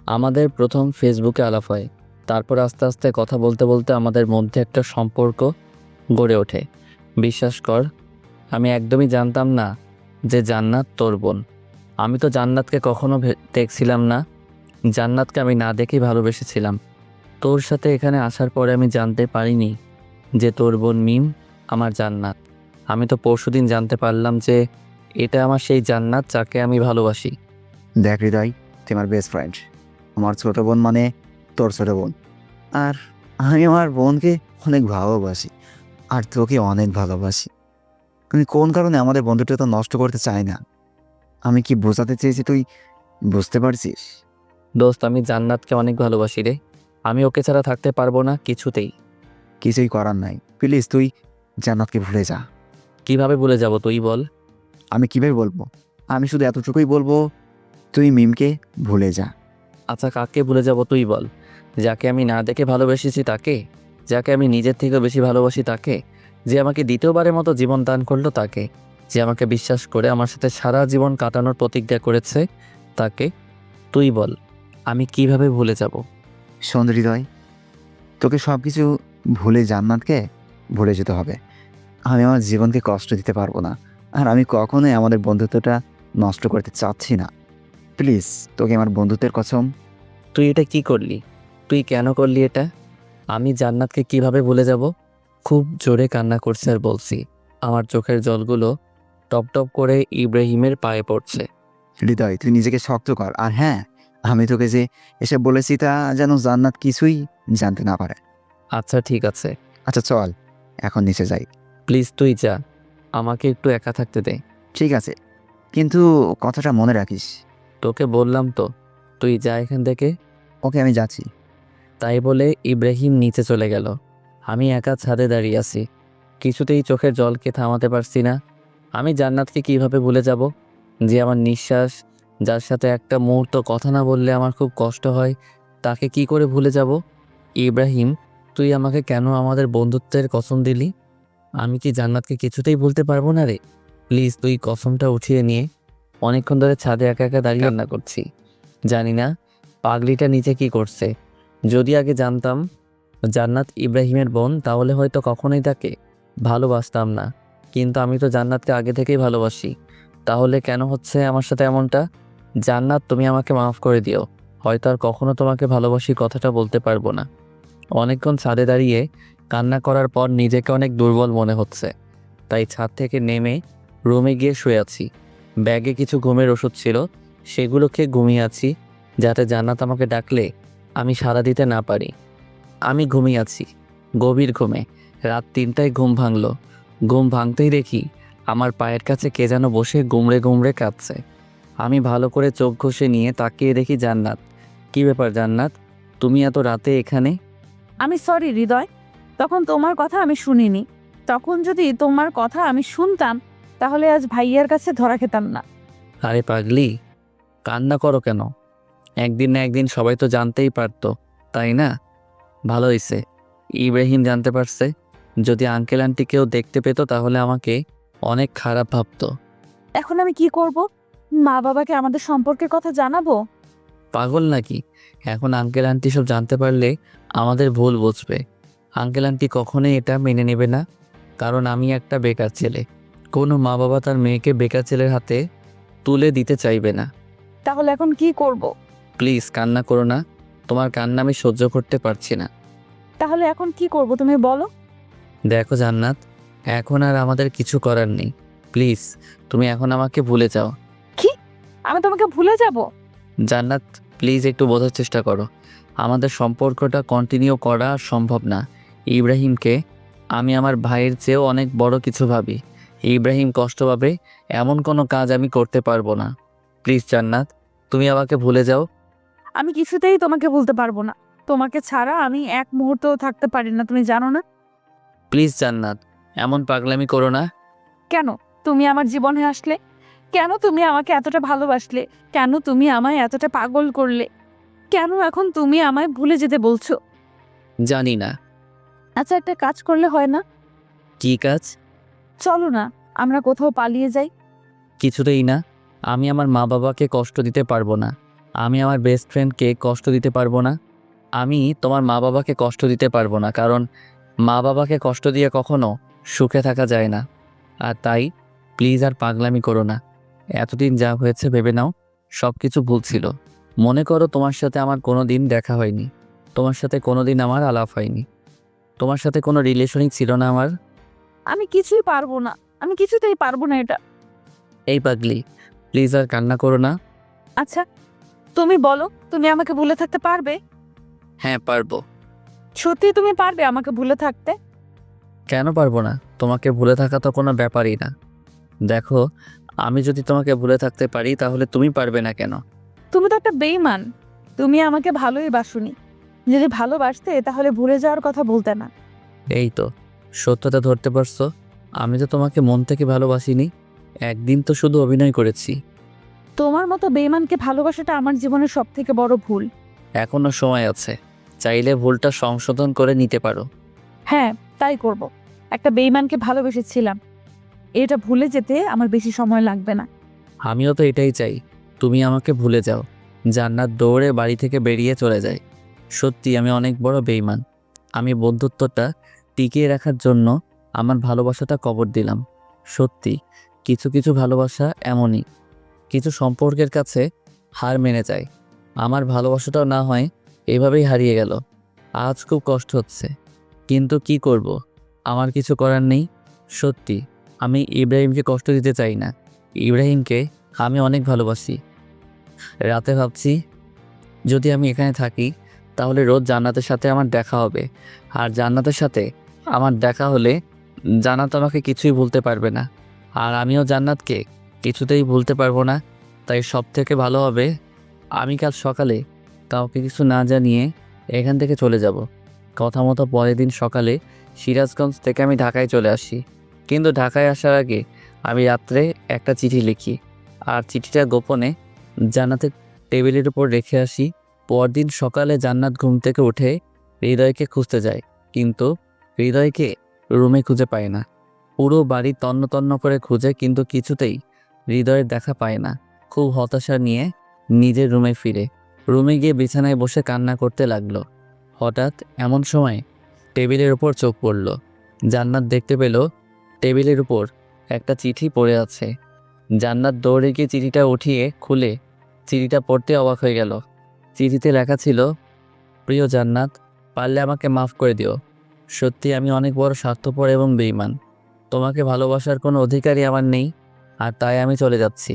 আমাদের প্রথম ফেসবুকে আলাপ হয়, তারপর আস্তে আস্তে কথা বলতে বলতে আমাদের মধ্যে একটা সম্পর্ক গড়ে ওঠে। বিশ্বাস কর, আমি একদমই জানতাম না যে জান্নাত তোর বোন। আমি তো জান্নাতকে কখনো দেখছিলাম না, জান্নাতকে আমি না দেখেই ভালোবেসেছিলাম। তোর সাথে এখানে আসার পরে আমি জানতে পারিনি যে তোর বোন মিম আমার জান্নাত। আমি তো পরশুদিন জানতে পারলাম যে এটা আমার সেই জান্নাত যাকে আমি ভালোবাসি। দেখ হৃদয়, তুই আমার বেস্ট ফ্রেন্ড, আমার ছোট বোন মানে তোর ছোট বোন। আর আমি আমার বোনকে অনেক ভালোবাসি আর তোকে অনেক ভালোবাসি। আমি কোন কারণে আমাদের বন্ধুটা তো নষ্ট করতে চাই না। আমি কি বোঝাতে চেয়েছি তুই বুঝতে পারছিস? দোস্ত, আমি জান্নাতকে অনেক ভালোবাসি রে। আমি ওকে ছাড়া থাকতে পারবো না কিছুতেই। কিছুই করার নাই, প্লিজ তুই জান্নাতকে ভুলে যা। কিভাবে ভুলে যাব তুই বল? আমি কিভাবে বলবো? আমি শুধু এতটুকুই বলবো, তুই মিমকে ভুলে যা। আচ্ছা, কাকে ভুলে যাব তুই বল? যাকে আমি না দেখে ভালোবেসেছি তাকে? যাকে আমি নিজের থেকেও বেশি ভালোবাসি তাকে? যে আমাকে দ্বিতীয়বারের মতো জীবন দান করলো তাকে? যে আমাকে বিশ্বাস করে আমার সাথে সারা জীবন কাটানোর প্রতিজ্ঞা করেছে তাকে? তুই বল, আমি কিভাবে ভুলে যাব? শোন হৃদয়, তোকে সব কিছু ভুলে জান্নাতকে ভুলে যেতে হবে। আমি আমার জীবনকে কষ্ট দিতে পারবো না, আর আমি কখনোই আমাদের বন্ধুত্বটা নষ্ট করতে চাচ্ছি না। প্লিজ, তোকে আমার বন্ধুত্বের কসম। তুই এটা কি করলি? তুই কেন করলি এটা? আমি জান্নাতকে কিভাবে ভুলে যাব? খুব জোরে কান্না করছে আর বলছি, আমার চোখের জলগুলো টপ টপ করে ইব্রাহিমের পায়ে পড়ছে। হৃদয়, তুই নিজেকে শক্ত কর। আর হ্যাঁ, আমি তোকে যে এসব বলেছি তা যেন জান্নাত কিছুই জানতে না পারে। আচ্ছা ঠিক আছে, আচ্ছা চল, এখন নিচে যাই। প্লিজ তুই যা, আমাকে একটু একা থাকতে দে। ঠিক আছে, কিন্তু কথাটা মনে রাখিস। তোকে বললাম তো, তুই যা এখান থেকে। ওকে, আমি যাচ্ছি। তাই বলে ইব্রাহিম নিচে চলে গেল। আমি একা ছাদে দাঁড়িয়ে আছি, কিছুতেই চোখের জলকে থামাতে পারছি না। আমি জান্নাতকে কিভাবে ভুলে যাব? যে আমার নিঃশ্বাস, যার সাথে একটা মুহূর্ত কথা না বললে আমার খুব কষ্ট হয়, তাকে কি করে ভুলে যাব? ইব্রাহিম, তুই আমাকে কেন আমাদের বন্ধুত্বের কসম দিলি? আমি কি জান্নাতকে কিছুতেই ভুলতে পারবো না রে? প্লিজ তুই কসমটা উঠিয়ে নিয়ে। অনেকক্ষণ ধরে ছাদে একা একা দাঁড়িয়ে রান্না করছি, জানি না পাগলিটা নিচে কি করছে। যদি আগে জানতাম জান্নাত ইব্রাহিমের বোন, তাহলে হয়তো কখনোই তাকে ভালোবাসতাম না। কিন্তু আমি তো জান্নাতকে আগে থেকেই ভালোবাসি। তাহলে কেন হচ্ছে আমার সাথে এমনটা? জান্নাত, তুমি আমাকে মাফ করে দিও। হয়তো আর কখনো তোমাকে ভালোবাসি কথাটা বলতে পারবো না। অনেকক্ষণ ছাদে দাঁড়িয়ে কান্না করার পর নিজেকে অনেক দুর্বল মনে হচ্ছে, তাই ছাদ থেকে নেমে রুমে গিয়ে শুয়ে আছি। ব্যাগে কিছু ঘুমের ওষুধ ছিল, সেগুলো খেয়ে ঘুমিয়ে আছি, যাতে জান্নাত আমাকে ডাকলে আমি সাড়া দিতে না পারি। আমি ঘুমিয়ে আছি, গভীর ঘুমে। রাত 3টায় ঘুম ভাঙলো। ঘুম ভাঙতেই দেখি আমার পায়ের কাছে কে যেন বসে গুমড়ে গুমড়ে কাঁদছে। আমি ভালো করে চোখ ঘষে নিয়ে তাকিয়ে দেখি জান্নাত। কী ব্যাপার জান্নাত, তুমি এত রাতে এখানে? আমি সরি হৃদয়, তখন তোমার কথা আমি শুনিনি। তখন যদি তোমার কথা আমি শুনতাম তাহলে আজ ভাইয়ার কাছে ধরা খেতাম না। আরে পাগলি, কান্না করো কেন? একদিন না একদিন সবাই তো জানতেই পারতো, তাই না? ভালো হয়েছে ইব্রাহিম জানতে পারছে। যদি আঙ্কেল আন্টি কেউ দেখতে পেত তাহলে আমাকে অনেক খারাপ ভাবতো। এখন আমি কি করব? মা বাবাকে আমাদের সম্পর্কের কথা জানাবো? পাগল নাকি? এখন আঙ্কেল আন্টি সব জানতে পারলে আমাদের ভুল বুঝবে। আঙ্কেল আন্টি কখনোই এটা মেনে নেবে না, কারণ আমি একটা বেকার ছেলে। কোনো মা বাবা তার মেয়েকে বেকার ছেলের হাতে তুলে দিতে চাইবে না। তাহলে এখন কি করব? প্লিজ কান্না করো না, তোমার কান্না আমি সহ্য করতে পারছি না। তাহলে এখন কি করব তুমি বলো? দেখো জান্নাত, এখন আর আমাদের কিছু করার নেই। প্লিজ তুমি এখন আমাকে ভুলে যাও। আমি তোমাকে ভুলে যাব? জান্নাত, প্লিজ একটু বোঝার চেষ্টা করো। আমাদের সম্পর্কটা কন্টিনিউ করা সম্ভব না। ইব্রাহিমকে আমি আমার ভাইয়ের চেয়েও অনেক বড় কিছু ভাবি। ইব্রাহিম কষ্ট পাবে এমন কোনো কাজ আমি করতে পারবো না। প্লিজ জান্নাত, তুমি আমাকে ভুলে যাও। আমি কিছুতেই তোমাকে ভুলতে পারবো না। তোমাকে ছাড়া আমি এক মুহূর্তও থাকতে পারি না, তুমি জানো না? প্লিজ জান্নাত, এমন পাগলামি করো না। কেন তুমি আমার জীবনে আসলে? কেন তুমি আমাকে এতটা ভালোবাসলে? কেন তুমি আমায় এতটা পাগল করলে? কেন এখন তুমি আমায় ভুলে যেতে বলছো? জানি না। আচ্ছা, একটা কাজ করলে হয় না? কি কাজ? চলো না, আমরা কোথাও পালিয়ে যাই। কিছুতেই না। আমি আমার মা বাবাকে কষ্ট দিতে পারবো না। আমি আমার বেস্ট ফ্রেন্ডকে কষ্ট দিতে পারবো না। আমি তোমার মা বাবাকে কষ্ট দিতে পারবো না, কারণ মা বাবাকে কষ্ট দিয়ে কখনো সুখে থাকা যায় না। আর তাই প্লিজ আর পাগলামি করো না। এতদিন যা হয়েছে ভেবে নাও সব কিছু ভুল ছিল। মনে করো তোমার সাথে আমার কোনো দিন দেখা হয়নি, তোমার সাথে কোনো দিন আমার আলাপ হয়নি, তোমার সাথে কোনো রিলেশনই ছিল না আমার। আমি কিছুই পারবো না, আমি কিছুতেই পারবো না এটা। এই পাগলি, প্লিজ আর কান্না করো না। আচ্ছা, তুমি বলো, তুমি আমাকে ভুলে থাকতে পারবে? হ্যাঁ পারবো। সত্যি তুমি পারবে আমাকে ভুলে থাকতে? কেন পারবো না? তোমাকে ভুলে থাকা তো কোনো ব্যাপারই না। দেখো, আমি যদি তোমাকে ভুলে থাকতে পারি তাহলে তুমি পারবে না কেন? তুমি তো একটা বেঈমান। তুমি আমাকে ভালোই বাসুনি। যদি ভালোবাসতে তাহলে ভুলে যাওয়ার কথা বলতে না। এই তো সত্যতা ধরতে পারছো। আমি তো তোমাকে মন থেকে ভালোবাসিনি, একদিন তো শুধু অভিনয় করেছি। তোমার মতো বেঈমানকে ভালোবাসাটা আমার জীবনের সব থেকে বড় ভুল। এখনো সময় আছে, চাইলে ভুলটা সংশোধন করে নিতে পারো। হ্যাঁ, তাই করব। একটা বেঈমানকে ভালোবেসেছিলাম, এটা ভুলে যেতে আমার বেশি সময় লাগবে না। আমিও তো এটাই চাই, তুমি আমাকে ভুলে যাও। জান্নাত দৌড়ে বাড়ি থেকে বেরিয়ে চলে যায়। সত্যি আমি অনেক বড় বেঈমান। আমি বন্ধুত্বটা টিকিয়ে রাখার জন্য আমার ভালোবাসাটা কবর দিলাম। সত্যি কিছু কিছু ভালোবাসা এমনই, কিছু সম্পর্কের কাছে হার মেনে যায়। আমার ভালোবাসাটাও না হয় এভাবেই হারিয়ে গেল। আজ খুব কষ্ট হচ্ছে, কিন্তু কি করব, আমার কিছু করার নেই। সত্যি আমি ইব্রাহিমকে কষ্ট দিতে চাই না। ইব্রাহিমকে আমি অনেক ভালোবাসি। রাতে ভাবছি যদি আমি এখানে থাকি তাহলে রোজ জান্নাতের সাথে আমার দেখা হবে। আর জান্নাতের সাথে আমার দেখা হলে জান্নাত আমাকে কিছুই ভুলতে পারবে না, আর আমিও জান্নাতকে কিছুতেই ভুলতে পারবো না। তাই সব থেকে ভালো হবে আমি কাল সকালে কাউকে কিছু না জানিয়ে এখান থেকে চলে যাব। কথা মতো পরের দিন সকালে সিরাজগঞ্জ থেকে আমি ঢাকায় চলে আসি। কিন্তু ঢাকায় আসার আগে আমি রাত্রে একটা চিঠি লিখি, আর চিঠিটা গোপনে জান্নাতের টেবিলের উপর রেখে আসি। পরদিন সকালে জান্নাত ঘুম থেকে উঠে হৃদয়কে খুঁজতে যায়, কিন্তু হৃদয়কে রুমে খুঁজে পায় না। পুরো বাড়ি তন্ন তন্ন করে খুঁজে, কিন্তু কিছুতেই হৃদয়ের দেখা পায় না। খুব হতাশা নিয়ে নিজের রুমে ফিরে রুমে গিয়ে বিছানায় বসে কান্না করতে লাগলো। হঠাৎ এমন সময় টেবিলের উপর চোখ পড়ল। জান্নাত দেখতে পেল টেবিলের উপর একটা চিঠি পড়ে আছে। জান্নাত দৌড়ে গিয়ে চিঠিটা উঠিয়ে খুলে চিঠিটা পড়তে অবাক হয়ে গেল। চিঠিতে লেখা ছিল, প্রিয় জান্নাত, পারলে আমাকে মাফ করে দিও। সত্যি আমি অনেক বড় স্বার্থপর এবং বেঈমান। তোমাকে ভালোবাসার কোনো অধিকারই আমার নেই, আর তাই আমি চলে যাচ্ছি।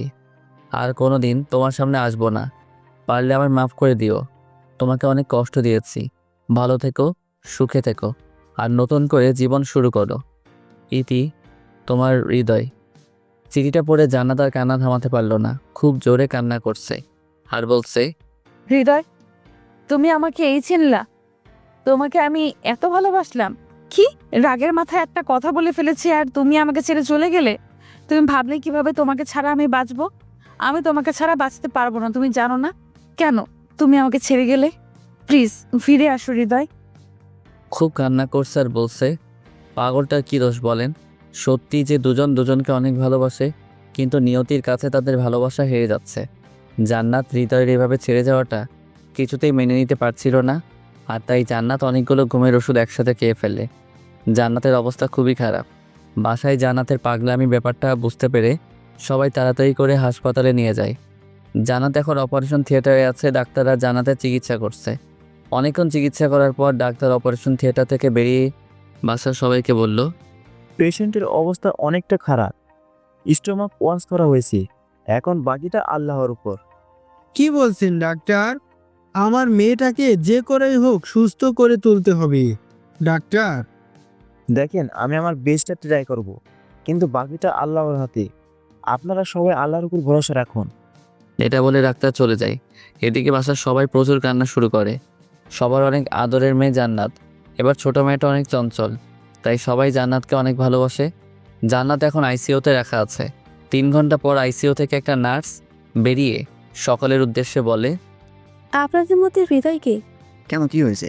আর কোনো দিন তোমার সামনে আসবো না। পারলে আমার মাফ করে দিও। তোমাকে অনেক কষ্ট দিয়েছি। ভালো থেকো, সুখে থেকো, আর নতুন করে জীবন শুরু করো। ইতি, তোমার হৃদয়। চিঠিটা পড়ে জান্নাত আর কান্না থামাতে পারল না। খুব জোরে কান্না করছে আর বলছে, হৃদয়, তুমি আমাকে এই চিনলা? তোমাকে আমি এত ভালোবাসলাম। কি রাগের মাথায় একটা কথা বলে ফেলেছি আর তুমি আমাকে ছেড়ে চলে গেলে? তুমি ভাবলে কিভাবে তোমাকে ছাড়া আমি বাঁচবো? আমি তোমাকে ছাড়া বাঁচতে পারবো না, তুমি জানো না? কেন তুমি আমাকে ছেড়ে গেলে? প্লিজ ফিরে আসো হৃদয়। খুব কান্না করছে আর বলছে, পাগলটার কী দোষ বলেন? সত্যি যে দুজন দুজনকে অনেক ভালোবাসে, কিন্তু নিয়তির কাছে তাদের ভালোবাসা হেরে যাচ্ছে। জান্নাত হৃদয়ের এভাবে ছেড়ে যাওয়াটা কিছুতেই মেনে নিতে পারছিল না, আর তাই জান্নাত অনেকগুলো ঘুমের ওষুধ একসাথে খেয়ে ফেলে। জান্নাতের অবস্থা খুবই খারাপ। বাসায় জান্নাতের পাগলামি ব্যাপারটা বুঝতে পেরে সবাই তাড়াতাড়ি করে হাসপাতালে নিয়ে যায়। জান্নাত এখন অপারেশন থিয়েটারে আছে। ডাক্তাররা জান্নাতের চিকিৎসা করছে। অনেকক্ষণ চিকিৎসা করার পর ডাক্তার অপারেশন থিয়েটার থেকে বেরিয়ে বাসার সবাইকে বলল, পেশেন্টের অবস্থা অনেকটা খারাপ, স্টোমাক ওয়াশ করা হয়েছে, এখন বাকিটা আল্লাহর উপর। কি বলছেন ডাক্তার? আমার মেয়েটাকে যে করেই হোক সুস্থ করে তুলতে হবে ডাক্তার। দেখেন, আমি আমার বেস্টটা ট্রাই করব, কিন্তু বাকিটা আল্লাহর হাতে। আপনারা সবাই আল্লাহর উপর ভরসা রাখুন। এটা বলে ডাক্তার চলে যায়। এদিকে বাসার সবাই প্রচুর কান্না শুরু করে। সবার অনেক আদরের মেয়ে জান্নাত। এবার ছোট মেয়েটা অনেক চঞ্চল, তাই সবাই জান্নাতকে অনেক ভালোবাসে। জান্নাত এখন আইসিইউতে রাখা আছে। 3 ঘন্টা পর আইসিইউ থেকে একটা নার্স বেরিয়ে সকলের উদ্দেশ্যে বলে, আপনাদের মধ্যে হৃদয়কে কেন, কি হয়েছে?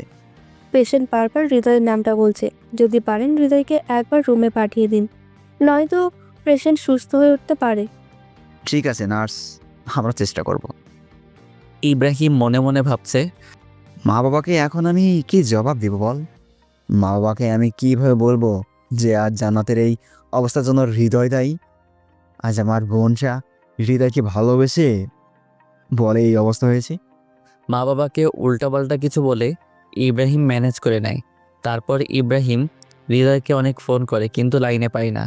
পেশেন্ট বারবার হৃদয়ের নামটা বলছে। যদি পারেন হৃদয়কে একবার রুমে পাঠিয়ে দিন, নয়তো পেশেন্ট সুস্থ হয়ে উঠতে পারে। ঠিক আছে নার্স, আমরা চেষ্টা করব। ইব্রাহিম মনে মনে ভাবছে, মা বাবাকে এখন আমি কি জবাব দেব বল? মা বাবাকে আমি কিভাবে বলবো যে আজ জান্নাতের এই অবস্থার জন্য হৃদয় দায়ী? আজ আমার বোনটা হৃদয়কে ভালোবেসে বলে এই অবস্থা হয়েছে। মা বাবাকে উল্টাপাল্টা কিছু বলে ইব্রাহিম ম্যানেজ করে নেয়। তারপর ইব্রাহিম হৃদয়কে অনেক ফোন করে, কিন্তু লাইনে পায় না।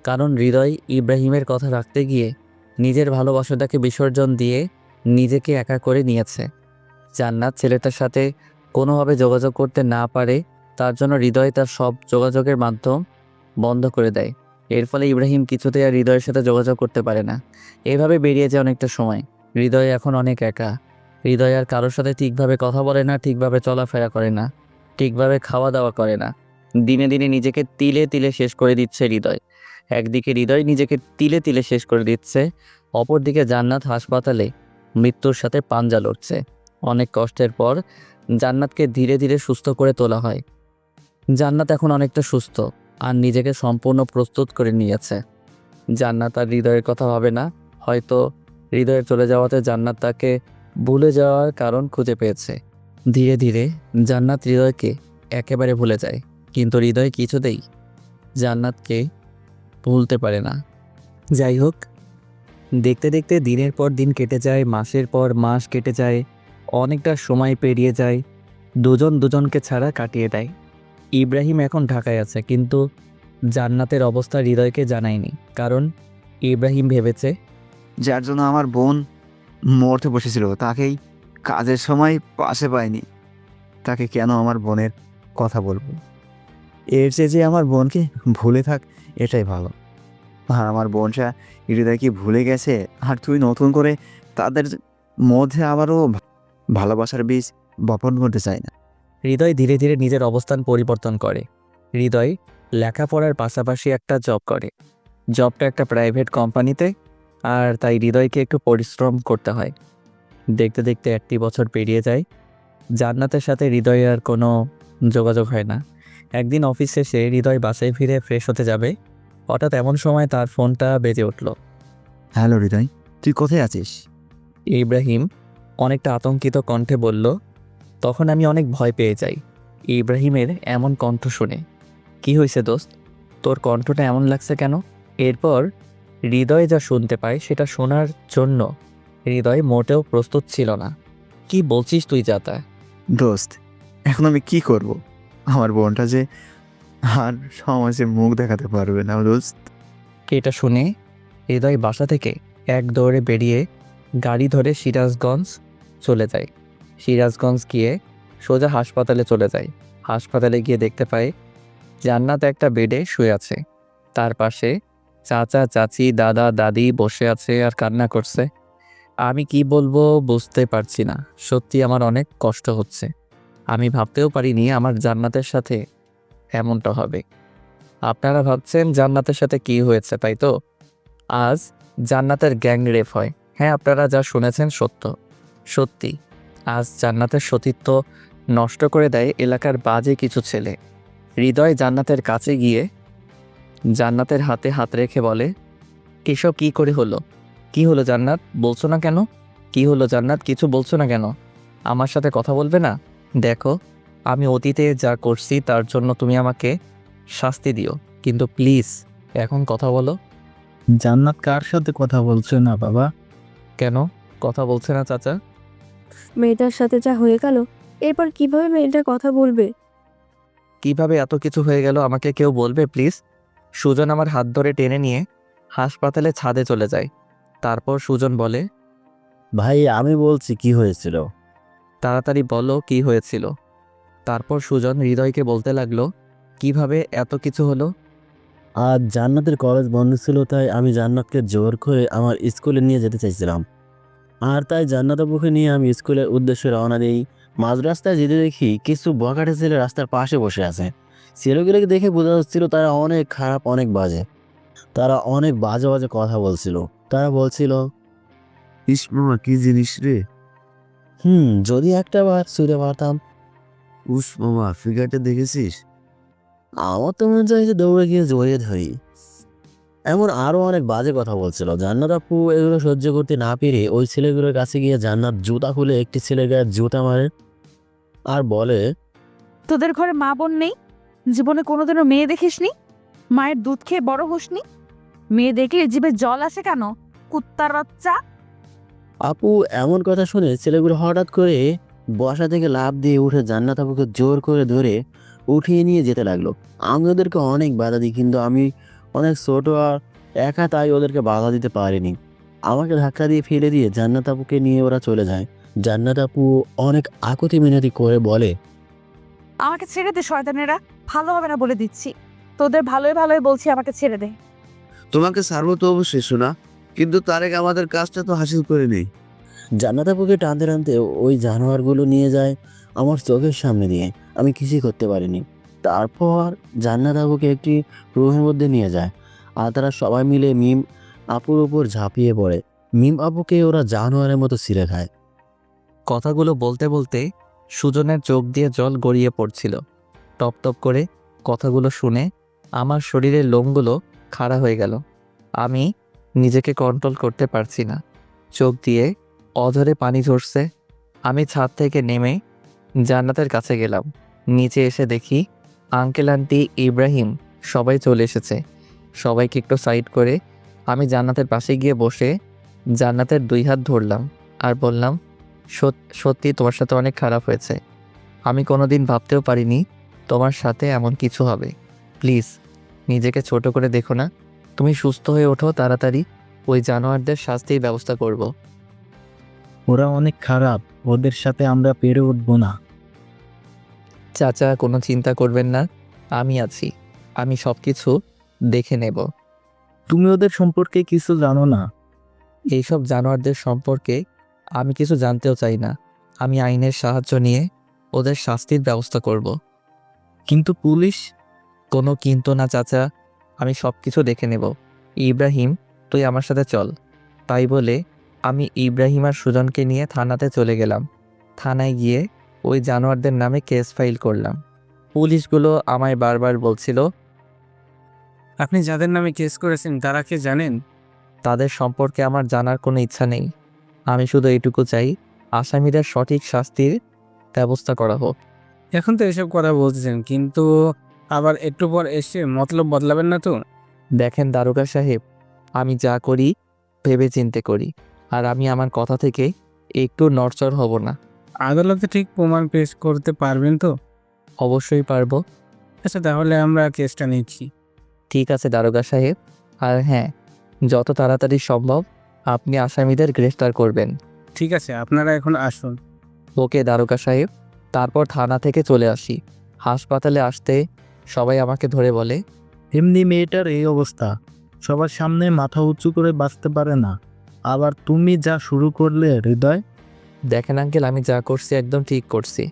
কারণ হৃদয় ইব্রাহিমের কথা রাখতে গিয়ে নিজের ভালোবাসাটাকে বিসর্জন দিয়ে নিজেকে একা করে নিয়েছে। জান্নাত ছেলেটার সাথে কোনোভাবে যোগাযোগ করতে না পারে, তার জন্য হৃদয় তার সব যোগাযোগের মাধ্যম বন্ধ করে দেয়। এর ফলে ইব্রাহিম কিছুতেই আর হৃদয়ের সাথে যোগাযোগ করতে পারে না। এভাবে বেরিয়ে যায় অনেকটা সময়। হৃদয় এখন অনেক একা। হৃদয় আর কারোর সাথে ঠিকভাবে কথা বলে না, ঠিকভাবে চলাফেরা করে না, ঠিকভাবে খাওয়া দাওয়া করে না। দিনে দিনে নিজেকে তিলে তিলে শেষ করে দিচ্ছে হৃদয়। একদিকে হৃদয় নিজেকে তিলে তিলে শেষ করে দিচ্ছে, অপরদিকে জান্নাত হাসপাতালে মৃত্যুর সাথে পাঞ্জা লড়ছে। অনেক কষ্টের পর জান্নাতকে ধীরে ধীরে সুস্থ করে তোলা হয়। জান্নাত এখন অনেকটা সুস্থ আর নিজেকে সম্পূর্ণ প্রস্তুত করে নিয়েছে। জান্নাত আর হৃদয়ের কথা ভাবে না। হয়তো হৃদয়ের চলে যাওয়াতে জান্নাত তাকে ভুলে যাওয়ার কারণ খুঁজে পেয়েছে। ধীরে ধীরে জান্নাত হৃদয়কে একেবারে ভুলে যায়, কিন্তু হৃদয় কিছুতেই জান্নাতকে ভুলতে পারে না। যাই হোক, দেখতে দেখতে দিনের পর দিন কেটে যায়, মাসের পর মাস কেটে যায়, অনেকটা সময় পেরিয়ে যায়। দুজন দুজনকে ছাড়া কাটিয়ে দেয়। ইব্রাহিম এখন ঢাকায় আছে, কিন্তু জান্নাতের অবস্থা হৃদয়কে জানায়নি। কারণ ইব্রাহিম ভেবেছে, যার জন্য আমার বোন মরতে বসেছিল তাকেই কাজের সময় পাশে পাইনি, তাকে কেন আমার বোনের কথা বলবো? এর চেয়ে যে আমার বোনকে ভুলে থাক, এটাই ভালো। আর আমার বোনটা হৃদয়কে ভুলে গেছে, আর তুই নতুন করে তাদের মধ্যে আবারও ভালোবাসার বীজ বপন করতে চাই না। হৃদয় ধীরে ধীরে নিজের অবস্থান পরিবর্তন করে। হৃদয় লেখাপড়ার পাশাপাশি একটা জব করে। জবটা একটা প্রাইভেট কোম্পানিতে, আর তাই হৃদয়কে একটু পরিশ্রম করতে হয়। দেখতে দেখতে 1 বছর পেরিয়ে যায়। জান্নাতের সাথে হৃদয়ের আর কোনো যোগাযোগ হয় না। একদিন অফিস শেষে হৃদয় বাসায় ফিরে ফ্রেশ হতে যাবে, হঠাৎ এমন সময় তার ফোনটা বেজে উঠল। হ্যালো হৃদয়, তুই কোথায় আছিস? ইব্রাহিম অনেকটা আতঙ্কিত কণ্ঠে বলল। তখন আমি অনেক ভয় পেয়ে যাই ইব্রাহিমের এমন কণ্ঠ শুনে। কি হয়েছে দোস্ত, তোর কণ্ঠটা এমন লাগছে কেন? এরপর হৃদয় যা শুনতে পায় সেটা শোনার জন্য হৃদয় মোটেও প্রস্তুত ছিল না। কি বলছিস তুই যাতা? দোস্ত, এখন আমি কি করব? আমার বোনটা যে আর সমাজে মুখ দেখাতে পারবে না দোস্ত। এটা শুনে হৃদয় বাসা থেকে এক দৌড়ে বেরিয়ে গাড়ি ধরে সিরাজগঞ্জ চলে যায়। সিরাজগঞ্জ গিয়ে সোজা হাসপাতালে চলে যায়। হাসপাতালে গিয়ে দেখতে পায় জান্নাত একটা বেডে শুয়ে আছে। তার পাশে চাচা চাচি দাদা দাদি বসে আছে আর কান্না করছে। আমি কি বলবো বুঝতে পারছি না। সত্যি আমার অনেক কষ্ট হচ্ছে। আমি ভাবতেও পারিনি আমার জান্নাতের সাথে এমনটা হবে। আপনারা ভাবছেন জান্নাতের সাথে কি হয়েছে, তাই তো? আজ জান্নাতের গ্যাং রেপ হয়। হ্যাঁ, আপনারা যা শুনেছেন সত্য। সত্যি আজ জান্নাতের সতীত্ব নষ্ট করে দেয় এলাকার বাজে কিছু ছেলে। হৃদয় জান্নাতের কাছে গিয়ে জান্নাতের হাতে হাত রেখে বলে, এসব কি করে হলো? কি হলো জান্নাত, বলছো না কেন? কি হলো জান্নাত, কিছু বলছো না কেন? আমার সাথে কথা বলবে না? দেখো, আমি অতীতে যা করছি তার জন্য তুমি আমাকে শাস্তি দিও, কিন্তু প্লিজ এখন কথা বলো। জান্নাত কার সাথে কথা বলছে না বাবা? কেন কথা বলছে না চাচা? মেয়েটার সাথে যা হয়ে গেল, এরপর কিভাবে মেয়েটা কথা বলবে? কিভাবে এত কিছু হয়ে গেল আমাকে কেউ বলবে প্লিজ? সুজন আমার হাত ধরে টেনে নিয়ে হাসপাতালে ছাদে চলে যায়। তারপর সুজন বলে, ভাই আমি বলছি কি হয়েছিল। তাড়াতাড়ি বলো কি হয়েছিল। তারপর সুজন হৃদয়কে বলতে লাগলো, কিভাবে এত কিছু হলো। আজ জান্নাতের কলেজ বন্ধ ছিল, তাই আমি জান্নাতকে জোর করে আমার স্কুলে নিয়ে যেতে চাইছিলাম। আর তাই জান্নাত আপুকে নিয়ে আমি স্কুলের উদ্দেশ্যে রওনা দিই। মাঝ রাস্তায় যেতে দেখি কিছু বখাটে ছেলে রাস্তার পাশে বসে আছে। ছেলেগুলোকে দেখে বোঝা যাচ্ছিল তারা অনেক খারাপ, অনেক বাজে। তারা অনেক বাজে বাজে কথা বলছিল। তারা বলছিল, ইস মামা, কি জিনিস রে? যদি একটা বার ছুঁড়ে পারতাম। উস মামা, ফিগারটা দেখেছিস? আমার তো মনে চাইছে দৌড়ে গিয়ে জড়িয়ে ধরি। এমন আরো অনেক বাজে কথা বলছিল। জান্নাত আপু এগুলো সহ্য করতে না পেরে ওই ছেলেগুলোর কাছে গিয়ে জান্নাত জুতা খুলে একটি ছেলের গায়ে জুতা মারে আর বলে, তোদের ঘরে মা বোন নেই? জীবনে কোনোদিনও মেয়ে দেখিসনি? মায়ের দুধ খেয়ে বড় হোসনি? মেয়ে দেখলে জিভে জল আসে কেন, কুত্তার বাচ্চা? আপু এমন কথা শুনে ছেলেগুলো হঠাৎ করে বসা থেকে লাফ দিয়ে উঠে জান্নাত আপুকে জোর করে ধরে উঠিয়ে নিয়ে যেতে লাগলো। আমি ওদেরকে অনেক বাধা দিই, কিন্তু আমি অনেক ছোট আর একা, তাই ওদেরকে বাধা দিতে পারিনি। আমাকে ধাক্কা দিয়ে ফেলে দিয়ে জান্নাত আপুকে নিয়ে ওরা চলে যায়। জান্নাত আপু অনেক আকুতি মিনতি করে বলে, আমাকে ছেড়ে দে শয়তানেরা, ভালো হবে না বলে দিচ্ছি। তোদের ভালোই ভালোই বলছি, আমাকে ছেড়ে দে। তোমাকে ছাড়বো তো অবশ্যই শোনা, কিন্তু তার আগে আমাদের কাজটা তো হাসিল করে নেই। জান্নাত আপুকে টানতে টানতে ওই জানোয়ারগুলো নিয়ে যায় আমার চোখের সামনে দিয়ে। আমি কিছুই করতে পারিনি। তারপর জান্নাত আপুকে একটি রুমের মধ্যে নিয়ে যায় আর তারা সবাই মিলে মিম আপুর উপর ঝাঁপিয়ে পড়ে। মিম আপুকে ওরা জানোয়ারের মতো ছিঁড়ে খায়। কথাগুলো বলতে বলতে সুজনের চোখ দিয়ে জল গড়িয়ে পড়ছিল। টপ টপ করে কথাগুলো শুনে আমার শরীরের লোমগুলো খাড়া হয়ে গেল। আমি নিজেকে কন্ট্রোল করতে পারছি না। চোখ দিয়ে অঝরে পানি ঝরছে। আমি ছাদ থেকে নেমে জান্নাতের কাছে গেলাম। নিচে এসে দেখি আঙ্কেল আন্টি ইব্রাহিম সবাই চলে এসেছে। সবাইকে একটু সাইড করে আমি জান্নাতের পাশে গিয়ে বসে জান্নাতের 2 হাত ধরলাম আর বললাম, সত্যি তোমার সাথে অনেক খারাপ হয়েছে। আমি কোনোদিন ভাবতেও পারিনি তোমার সাথে এমন কিছু হবে। প্লিজ নিজেকে ছোট করে দেখো না। তুমি সুস্থ হয়ে ওঠো তাড়াতাড়ি। ওই জানোয়ারদের শাস্তির ব্যবস্থা করব। ওরা অনেক খারাপ, ওদের সাথে আমরা পেরে উঠবো না। চাচা কোনো চিন্তা করবেন না, আমি আছি। আমি সব কিছু দেখে নেব। তুমি ওদের সম্পর্কে কিছু জানো না। এইসব জানোয়ারদের সম্পর্কে আমি কিছু জানতেও চাই না। আমি আইনের সাহায্য নিয়ে ওদের শাস্তির ব্যবস্থা করব। কিন্তু পুলিশ? কোনো কিন্তু না চাচা, আমি সব কিছু দেখে নেব। ইব্রাহিম, তুই আমার সাথে চল। তাই বলে আমি ইব্রাহিম আর সুজনকে নিয়ে থানাতে চলে গেলাম। থানায় গিয়ে ওই জানোয়ারদের নামে কেস ফাইল করলাম। পুলিশগুলো আমায় বারবার বলছিল, আপনি যাদের নামে কেস করেছেন তারা কে জানেন? তাদের সম্পর্কে আমার জানার কোনো ইচ্ছা নেই। আমি শুধু এইটুকু চাই, আসামিদের সঠিক শাস্তির ব্যবস্থা করা হোক। এখন তো এসব কথা বলতেছেন, কিন্তু আবার একটু পর এসে মতলব বদলাবেন না তো? দেখেন দারোগা সাহেব, আমি যা করি ভেবে চিন্তে করি, আর আমি আমার কথা থেকে একটু নড়চড় হব না। আদালতে ঠিক প্রমাণ পেশ করতে পারবেন তো? অবশ্যই পারবো। আচ্ছা, তাহলে আমরা কেসটা নিচ্ছি। ঠিক আছে দারোগা সাহেব, আর হ্যাঁ, যত তাড়াতাড়ি সম্ভব আপনি আসামিদের গ্রেফতার করবেন। ঠিক আছে, আপনারা এখন আসুন। ওকে দারোগা সাহেব। তারপর থানা থেকে চলে আসি। হাসপাতালে আসতে সবাই আমাকে ধরে বলে, এমনি মেয়েটার এই অবস্থা, সবার সামনে মাথা উঁচু করে বাঁচতে পারে না, আবার তুমি যা শুরু করলে হৃদয়। দেখেন আঙ্কেল, আমি যা করছি একদম ঠিক করছি।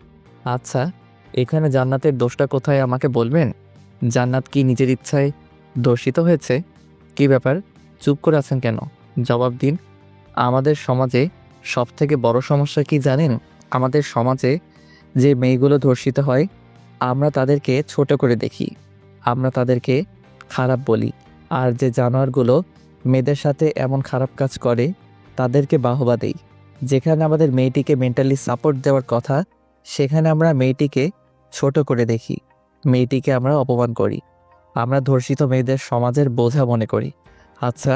আচ্ছা, এখানে জান্নাতের দোষটা কোথায় আমাকে বলবেন? জান্নাত কি নিজের ইচ্ছায় দোষিত হয়েছে? কি ব্যাপার, চুপ করে আছেন কেন? জবাব দিন। আমাদের সমাজে সবথেকে বড় সমস্যা কি জানেন? আমাদের সমাজে যে মেয়েগুলো ধর্ষিত হয়, আমরা তাদেরকে ছোট করে দেখি, আমরা তাদেরকে খারাপ বলি, আর যে জানোয়ারগুলো মেয়েদের সাথে এমন খারাপ কাজ করে তাদেরকে বাহবা দেই। যেখানে আমাদের মেয়েটিকে মেন্টালি সাপোর্ট দেওয়ার কথা, সেখানে আমরা মেয়েটিকে ছোট করে দেখি, মেয়েটিকে আমরা অপমান করি, আমরা ধর্ষিত মেয়েদের সমাজের বোঝা মনে করি। আচ্ছা,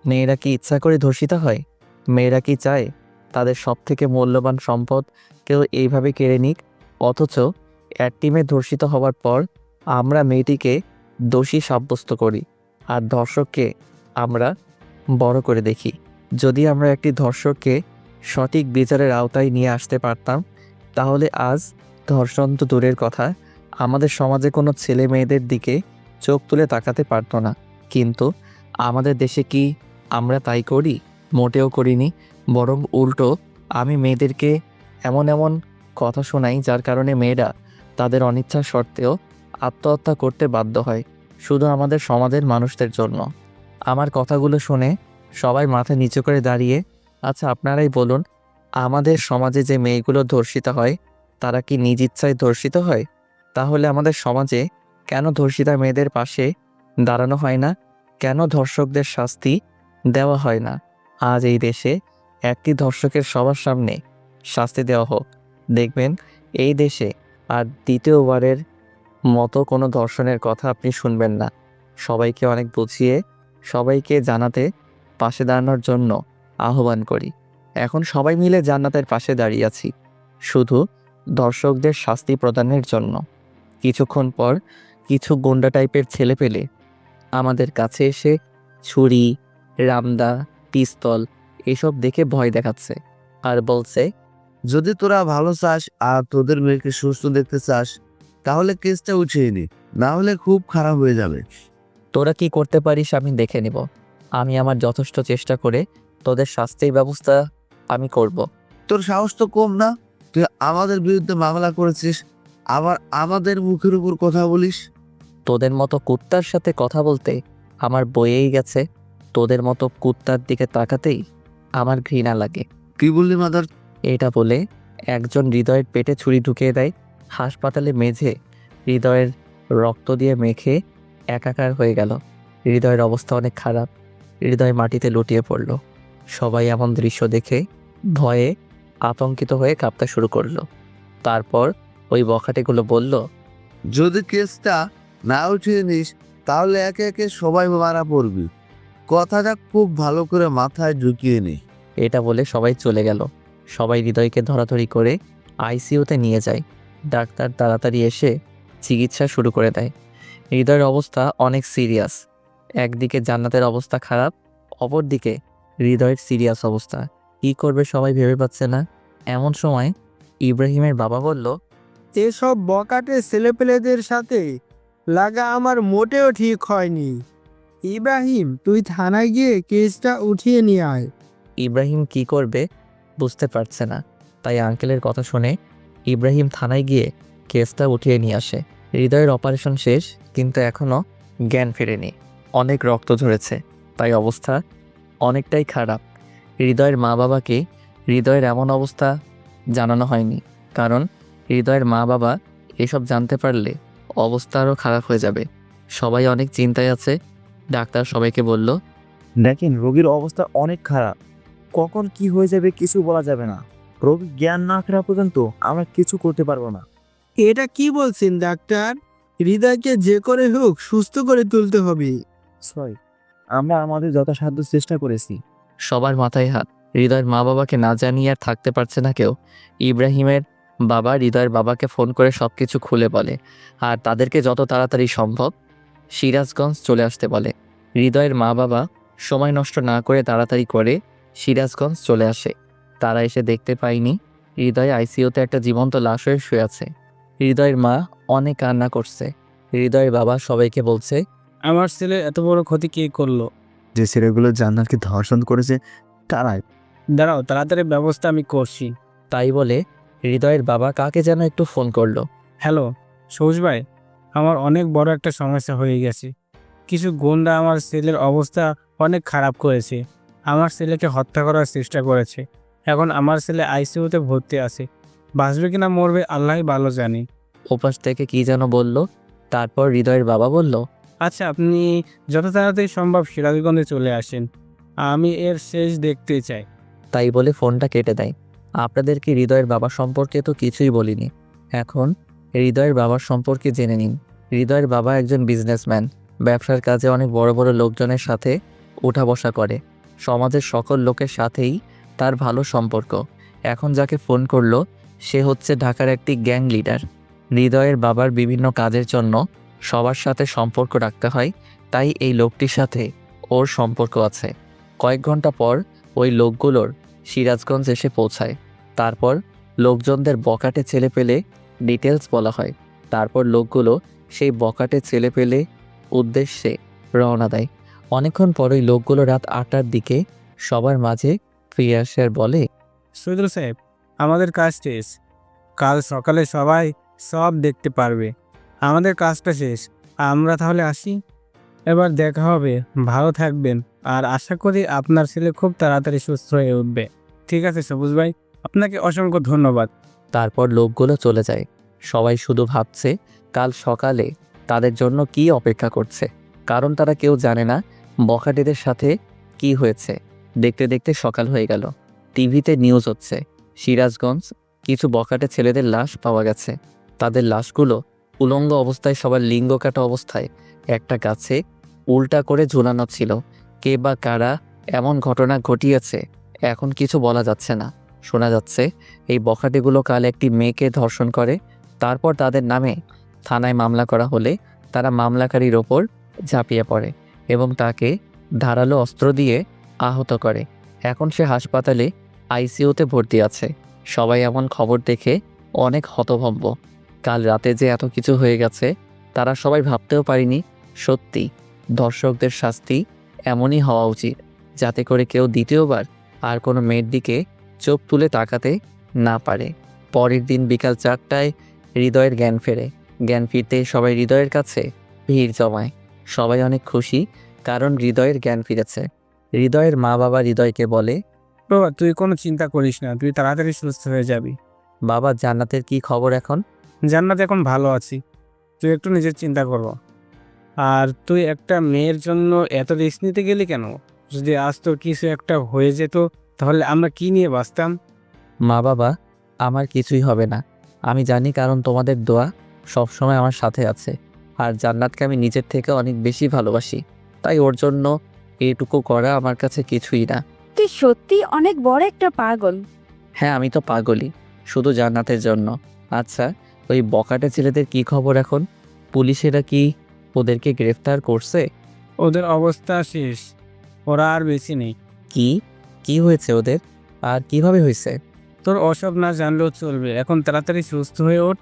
মেয়েরা কি ইচ্ছা করে ধর্ষিত হয়? মেয়েরা কি চায় তাদের সবথেকে মূল্যবান সম্পদ কেউ এইভাবে কেড়ে নিক? অথচ এক টিমে ধর্ষিত হওয়ার পর আমরা মেয়েটিকে দোষী সাব্যস্ত করি, আর ধর্ষককে আমরা বড় করে দেখি। যদি আমরা একটি ধর্ষককে সঠিক বিচারের আওতায় নিয়ে আসতে পারতাম, তাহলে আজ ধর্ষণ তো দূরের কথা, আমাদের সমাজে কোনো ছেলে মেয়েদের দিকে চোখ তুলে তাকাতে পারতো না। কিন্তু আমাদের দেশে কি আমরা তাই করি? মোটেও করিনি। বরং উল্টো, আমি মেয়েদেরকে এমন এমন কথা শোনাই যার কারণে মেয়েরা তাদের অনিচ্ছা সত্ত্বেও আত্মহত্যা করতে বাধ্য হয়, শুধু আমাদের সমাজের মানুষদের জন্য। আমার কথাগুলো শুনে সবাই মাথা নিচু করে দাঁড়িয়ে, আচ্ছা আপনারাই বলুন, আমাদের সমাজে যে মেয়েগুলো ধর্ষিত হয় তারা কি নিজ ইচ্ছায় ধর্ষিত হয়? তাহলে আমাদের সমাজে কেন ধর্ষিতা মেয়েদের পাশে দাঁড়ানো হয় না? কেন ধর্ষকদের শাস্তি দেওয়া হয় না? আজ এই দেশে একটি ধর্ষকের সবার সামনে শাস্তি দেওয়া হোক। দেখবেন এই দেশে আর দ্বিতীয়বারের মতো কোনো ধর্ষণের কথা আপনি শুনবেন না। সবাইকে অনেক বুঝিয়ে সবাইকে জানাতে পাশে দাঁড়ানোর জন্য আহ্বান করি। এখন সবাই মিলে জান্নাতের পাশে দাঁড়িয়ে আছি, শুধু দর্শকদের শাস্তি প্রদানের জন্য। কিছুক্ষণ পর কিছু গুন্ডা টাইপের ছেলে পেলে আমাদের কাছে এসে ছুরি, রামদা, পিস্তল এসব দেখে ভয় দেখাচ্ছে, আর বলছে, যদি তোরা ভালো চাস আর তোদের মেয়েকে সুস্থ দেখতে চাস, তাহলে কেসটা উঠিয়ে নি, না হলে খুব খারাপ হয়ে যাবে। তোরা কি করতে পারিস আমি দেখে নিব। আমি আমার যথেষ্ট চেষ্টা করে তোদের শাস্তির ব্যবস্থা আমি করব। তোর সাহস তো কম না, তুই আমাদের বিরুদ্ধে মামলা করেছিস, আবার আমাদের মুখের উপর কথা বলিস। তোদের মতো কুত্তার সাথে কথা বলতে আমার বয়েই গেছে। তোদের মতো কুত্তার দিকে তাকাতেই আমার ঘৃণা লাগে। কি বললি মাদার? এটা বলে একজন হৃদয়ের পেটে ছুরি ঢুকিয়ে দেয়। হাসপাতালে মেঝে হৃদয়ের রক্ত দিয়ে মেখে একাকার হয়ে গেল। হৃদয়ের অবস্থা অনেক খারাপ। হৃদয় মাটিতে লুটিয়ে পড়ল। সবাই এমন দৃশ্য দেখে ভয়ে আতঙ্কিত হয়ে কাঁপতে শুরু করলো। তারপর ওই বখাটেগুলো বলল, যদি কেসটা না উঠিয়ে নিস তাহলে একে একে সবাই মারা পড়বি, কথাটা খুব ভালো করে মাথায় ঢুকিয়ে নি। এটা বলে সবাই চলে গেল। সবাই হৃদয়কে ধরাধরি করে আইসিইউতে নিয়ে যায়। ডাক্তার তাড়াতাড়ি এসে চিকিৎসা শুরু করে দেয়। হৃদয়ের অবস্থা অনেক সিরিয়াস। একদিকে জান্নাতের অবস্থা খারাপ, অপরদিকে হৃদয়ের সিরিয়াস অবস্থা। কী করবে সবাই ভেবে পাচ্ছে না। এমন সময় ইব্রাহিমের বাবা বলল, এসব বকাটে ছেলেপেলেদের সাথে লাগা আমার মোটেও ঠিক হয়নি। ইব্রাহিম, তুই থানায় গিয়ে কেসটা উঠিয়ে নিয়ে আয়। ইব্রাহিম কি করবে বুঝতে পারছে না, তাই আঙ্কেলের কথা শুনে ইব্রাহিম থানায় গিয়ে কেসটা উঠিয়ে নিয়ে আসে। হৃদয়ের অপারেশন শেষ, কিন্তু এখনও জ্ঞান ফেরেনি। অনেক রক্ত ঝরেছে, তাই অবস্থা অনেকটাই খারাপ। হৃদয়ের মা বাবাকে হৃদয়ের এমন অবস্থা জানানো হয়নি, কারণ হৃদয়ের মা বাবা এসব জানতে পারলে অবস্থা আরও খারাপ হয়ে যাবে। সবাই অনেক চিন্তায় আছে। ডাক্তার সবাইকে বলল, দেখেন রোগীর অবস্থা অনেক খারাপ, কখন কি হয়ে যাবে কিছু বলা যাবে না। রোগী জ্ঞান না ফেরা পর্যন্ত আমরা কিছু করতে পারবো না। এটা কি বলছেন ডাক্তার? হৃদয়কে যে করে হোক সুস্থ করে তুলতে হবে। সরি, আমরা আমাদের যথাসাধ্য চেষ্টা করেছি। সবার মাথায় হাত। হৃদয়ের মা বাবাকে না জানিয়ে আর থাকতে পারছে না কেউ। ইব্রাহিমের বাবা হৃদয়ের বাবাকে ফোন করে সব কিছু খুলে বলে আর তাদেরকে যত তাড়াতাড়ি সম্ভব সিরাজগঞ্জ চলে আসতে বলে। হৃদয়ের মা বাবা সময় নষ্ট না করে তাড়াতাড়ি করে সিরাজগঞ্জ চলে আসে। তারা এসে দেখতে পায়নি হৃদয় আইসিইউতে একটা জীবন্ত লাশ হয়ে শুয়ে আছে। হৃদয়ের মা অনেক কান্না করছে। হৃদয়ের বাবা সবাইকে বলছে, আমার ছেলে এত বড় ক্ষতি কে করলো? যে ছেলেগুলো জান্নাতকে ধর্ষণ করেছে তারাই। দাঁড়াও, তাড়াতাড়ি ব্যবস্থা আমি করছি। তাই বলে হৃদয়ের বাবা কাকে যেন একটু ফোন করলো। হ্যালো সবুজ ভাই, আমার অনেক বড় একটা সমস্যা হয়ে গেছে। কিছু গুন্ডা আমার ছেলের অবস্থা অনেক খারাপ করেছে। আমার ছেলেকে হত্যা করার চেষ্টা করেছে। এখন আমার ছেলে আইসিইউতে ভর্তি আছে। বাঁচবে কিনা মরবে আল্লাহই ভালো জানে। ওপাশ থেকে কি যেন বলল। তারপর হৃদয়ের বাবা বলল, আচ্ছা, আপনি যত তাড়াতাড়ি সম্ভব সিরাজগঞ্জে চলে আসেন, আমি এর শেষ দেখতে চাই। তাই বলে ফোনটা কেটে দেয়। আপনাদেরকে হৃদয়ের বাবা সম্পর্কে তো কিছুই বলিনি। এখন হৃদয়ের বাবার সম্পর্কে জেনে নিন। হৃদয়ের বাবা একজন বিজনেসম্যান। ব্যবসার কাজে অনেক বড় বড় লোকজনের সাথে উঠা বসা করে। সমাজের সকল লোকের সাথেই তার ভালো সম্পর্ক। এখন যাকে ফোন করলো সে হচ্ছে ঢাকার একটি গ্যাং লিডার। হৃদয়ের বাবার বিভিন্ন কাজের জন্য সবার সাথে সম্পর্ক রাখতে হয়, তাই এই লোকটির সাথে ওর সম্পর্ক আছে। কয়েক ঘন্টা পর ওই লোকগুলোর সিরাজগঞ্জ এসে পৌঁছায়। তারপর লোকজনদের বকাটে ছেলে পেলে ডিটেলস বলা হয়। তারপর লোকগুলো সেই বকাটে ছেলে পেলে উদ্দেশ্যে রওনা দেয়। অনেকক্ষণ পর ওই লোকগুলো রাত 8টার দিকে সবার মাঝে ফিরে আসে আর বলে, সৈদুল সাহেব, আমাদের কাজ শেষ। কাল সকালে সবাই সব দেখতে পারবে। আমাদের কাজটা শেষ। আমরা তাহলে আসি। এবার দেখা হবে। ভালো থাকবেন, আর আশা করি আপনার ছেলে খুব তাড়াতাড়ি সুস্থ হয়ে উঠবে। ঠিক আছে সবুজ ভাই, আপনাকে অসংখ্য ধন্যবাদ। তারপর লোকগুলো চলে যায়। সবাই শুধু ভাবছে কাল সকালে তাদের জন্য কি অপেক্ষা করছে, কারণ তারা কেউ জানে না বখাটেদের সাথে কি হয়েছে। দেখতে দেখতে সকাল হয়ে গেল। টিভিতে নিউজ হচ্ছে সিরাজগঞ্জ কিছু বখাটে ছেলেদের লাশ পাওয়া গেছে। তাদের লাশগুলো উলঙ্গ অবস্থায়, সবার লিঙ্গ কাটা অবস্থায় একটা গাছে উল্টা করে ঝুলানো ছিল। কে বা কারা এমন ঘটনা ঘটিয়েছে এখন কিছু বলা যাচ্ছে না। শোনা যাচ্ছে এই বখাটেগুলো কাল একটি মেয়েকে ধর্ষণ করে। তারপর তাদের নামে থানায় মামলা করা হলে তারা মামলাকারীর ওপর ঝাঁপিয়ে পড়ে এবং তাকে ধারালো অস্ত্র দিয়ে আহত করে। এখন সে হাসপাতালে আইসিইউতে ভর্তি আছে। সবাই এমন খবর দেখে অনেক হতভম্ব। কাল রাতে যে এত কিছু হয়ে গেছে তারা সবাই ভাবতেও পারেনি। সত্যি দর্শকদের শাস্তি এমনই হওয়া উচিত, যাতে করে কেউ দ্বিতীয়বার আর কোনো মেয়ের দিকে চোখ তুলে তাকাতে না পারে। পরের দিন বিকাল 4টায় হৃদয়ের জ্ঞান ফেরে। জ্ঞান ফিরতে সবাই হৃদয়ের কাছে ভিড় জমায়। সবাই অনেক খুশি, কারণ হৃদয়ের জ্ঞান ফিরেছে। হৃদয়ের মা বাবা হৃদয়কে বলে, বাবা তুই কোনো চিন্তা করিস না, তুই তাড়াতাড়ি সুস্থ হয়ে যাবি। বাবা জান্নাতের কি খবর এখন? জান্নাত এখন ভালো আছি, তুই একটু নিজের চিন্তা করো। আর তুই একটা মেয়ের জন্য এত রিস্ক নিতে গেলি কেন? যদি আজ তোর কিছু একটা হয়ে যেত তাহলে আমরা কি নিয়ে বাঁচতাম? মা বাবা, আমার কিছুই হবে না আমি জানি, কারণ তোমাদের দোয়া সবসময় আমার সাথে আছে। আর জান্নাতকে আমি নিজের থেকে অনেক বেশি ভালোবাসি, তাই ওর জন্য এইটুকু করা আমার কাছে কিছুই না। তুই সত্যি অনেক বড় একটা পাগল। হ্যাঁ, আমি তো পাগলই, শুধু জান্নাতের জন্য। আচ্ছা, ওই বকাটে ছেলেদের কি খবর এখন? পুলিশেরা কি ওদেরকে গ্রেফতার করছে? ওদের অবস্থা শেষ, ওরা আর বেশি নেই। কি কি হয়েছে ওদের, আর কিভাবে হয়েছে? তোর ওসব না জানলেও চলবে, এখন তাড়াতাড়ি সুস্থ হয়ে ওঠ।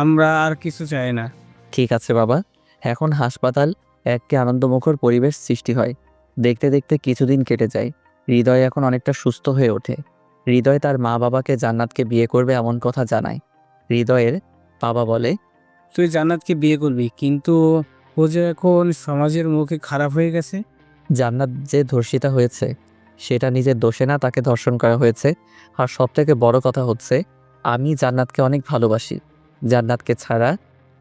আমরা আর কিছু চাই না। ঠিক আছে বাবা। এখন হাসপাতাল একটি আনন্দমুখর পরিবেশ সৃষ্টি হয়। দেখতে দেখতে কিছুদিন কেটে যায়। হৃদয় এখন অনেকটা সুস্থ হয়ে ওঠে। হৃদয় তার মা বাবাকে জান্নাতকে বিয়ে করবে এমন কথা জানায়। হৃদয়ের বাবা বলে, তুই জান্নাতকে বিয়ে করবি, কিন্তু ও যে এখন সমাজের মুখে খারাপ হয়ে গেছে। জান্নাত যে ধর্ষিতা হয়েছে সেটা নিজের দোষে না, তাকে ধর্ষণ করা হয়েছে। আর সবথেকে বড় কথা হচ্ছে আমি জান্নাতকে অনেক ভালোবাসি। জান্নাতকে ছাড়া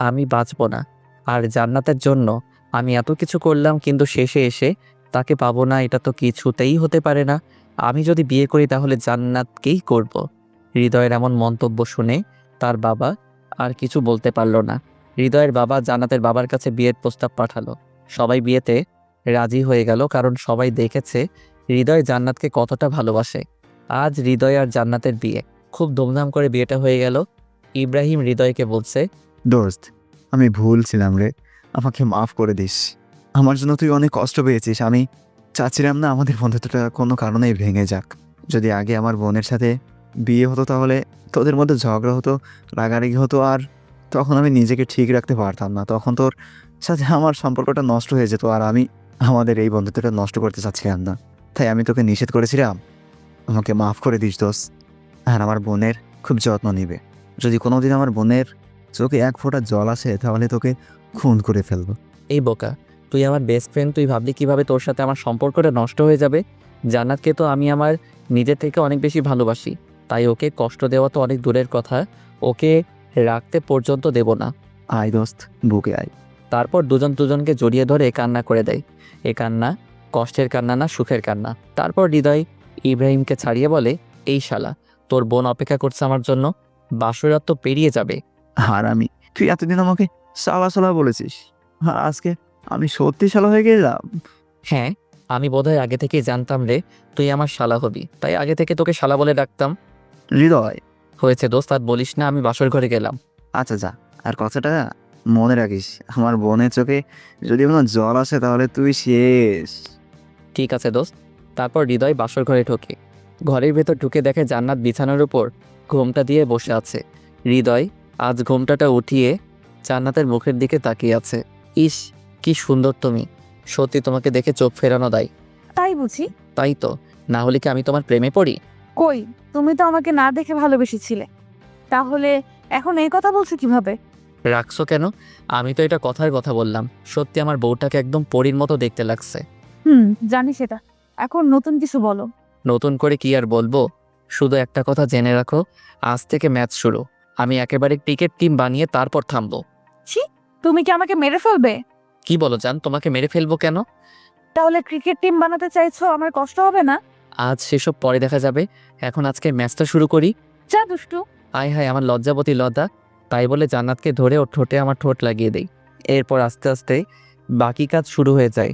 আমি বাঁচব না। আর জান্নাতের জন্য আমি এত কিছু করলাম, কিন্তু শেষে এসে তাকে পাবো না, এটা তো কিছুতেই হতে পারে না। আমি যদি বিয়ে করি তাহলে জান্নাতকেই করব। হৃদয়ের এমন মন্তব্য শুনে তার বাবা আর কিছু বলতে পারল না। হৃদয়ের বাবা জান্নাতের বাবার কাছে বিয়ের প্রস্তাব পাঠালো। সবাই বিয়েতে রাজি হয়ে গেল, কারণ সবাই দেখেছে হৃদয় জান্নাতকে কতটা ভালোবাসে। আজ হৃদয় আর জান্নাতের বিয়ে, খুব ধুমধাম করে বিয়েটা হয়ে গেল। ইব্রাহিম হৃদয়কে বলছে, দোস্ত, আমি ভুল ছিলাম রে, আমাকে মাফ করে দিস। আমার জন্য তুই অনেক কষ্ট পেয়েছিস। আমি চাচ্ছিলাম না আমাদের বন্ধুত্বটা কোনো কারণেই ভেঙে যাক। যদি আগে আমার বোনের সাথে বিয়ে হতো তাহলে তোদের মধ্যে ঝগড়া হতো, রাগারাগি হতো, আর তখন আমি নিজেকে ঠিক রাখতে পারতাম না। তখন তোর সাথে আমার সম্পর্কটা নষ্ট হয়ে যেত, আর আমি আমাদের এই বন্ধুত্বটা নষ্ট করতে চাচ্ছিলাম না। তাই আমি তোকে নিষেধ করেছিলাম। আমাকে মাফ করে দিস দোস্ত, আর আমার বোনের খুব যত্ন নিবে। যদি কোনোদিন আমার বোনের চোখে এক ফোঁটা জল আসে তাহলে তোকে খুন করে ফেলবো। এই বোকা, তুই আমার বেস্ট ফ্রেন্ড, তুই ভাবলি কিভাবে তোর সাথে আমার সম্পর্কটা নষ্ট হয়ে যাবে? জান্নাতকে তো আমি আমার নিজের থেকে অনেক বেশি ভালোবাসি, তাই ওকে কষ্ট দেওয়া তো অনেক দূরের কথা, ওকে রাখতে পর্যন্ত দেব না। আয় দোস্ত, বুকে আয়। তারপর দুজন দুজনকে জড়িয়ে ধরে কান্না করে দেয়। এ কান্না কষ্টের কান্না না, সুখের কান্না। তারপর হৃদয় ইব্রাহিমকে ছাড়িয়ে বলে, এই শালা, তোর বোন অপেক্ষা করছে আমার জন্য, বাসরাত তো পেরিয়ে যাবে। আর আমি, তুই এতদিন আমাকে সালা সালা বলেছিস, আর আজকে আমি সত্যি সালা হয়ে গেলাম। হ্যাঁ, আমি বোধহয় আগে থেকেই জানতাম রে তুই আমার শালা হবি, তাই আগে থেকে তোকে শালা বলে ডাকতাম। হৃদয়, হয়েছে দোস্ত, আর বলিস না, আমি বাসর ঘরে গেলাম। আচ্ছা যা, আর কথাটা মনে রাখিস, আমার বোনের চোখে যদি কোনো জল আসে তাহলে তুই শেষ। ঠিক আছে দোস্ত। তারপর হৃদয় বাসর ঘরে ঢোকে। ঘরের ভেতর ঢুকে দেখে জান্নাত বিছানার উপর ঘোমটা দিয়ে বসে আছে। হৃদয় আজ ঘোমটাটা উঠিয়ে জান্নাতের মুখের দিকে তাকিয়ে আছে। ইস, কি সুন্দর তুমি, সত্যি তোমাকে দেখে চোখ ফেরানো দেয়। তাই বুঝি? তাই তো, না হলে কি আমি তোমার প্রেমে পড়ি? কই, তুমি তো আমাকে না দেখে ভালোবেসেছিলে, তাহলে এখন এই কথা বলছো কিভাবে? রাখছো কেন? আমি তো এটা কথার কথা বললাম। সত্যি আমার বউটাকে একদম পরীর মতো দেখতে লাগছে। জানি সেটা, এখন নতুন কিছু বলো। নতুন করে কি আর বলবো, শুধু একটা কথা জেনে রাখো, আজ থেকে ম্যাচ শুরু। আমি একেবারে ক্রিকেট টিম বানিয়ে তারপর থামবো। তুমি কি আমাকে মেরে ফেলবে? কি বলো জান, তোমাকে মেরে ফেলবো কেন? তাহলে ক্রিকেট টিম বানাতে চাইছো, আমার কষ্ট হবে না? আজ সেসব পরে দেখা যাবে, এখন আজকে ম্যাচটা শুরু করি। যা দুষ্টু। আয় হায়, আমার লজ্জাবতী লজ্জা। তাই বলে জান্নাতকে ধরে ওর ঠোঁটে আমার ঠোঁট লাগিয়ে দেই। এরপর আস্তে আস্তে বাকি কাজ শুরু হয়ে যায়।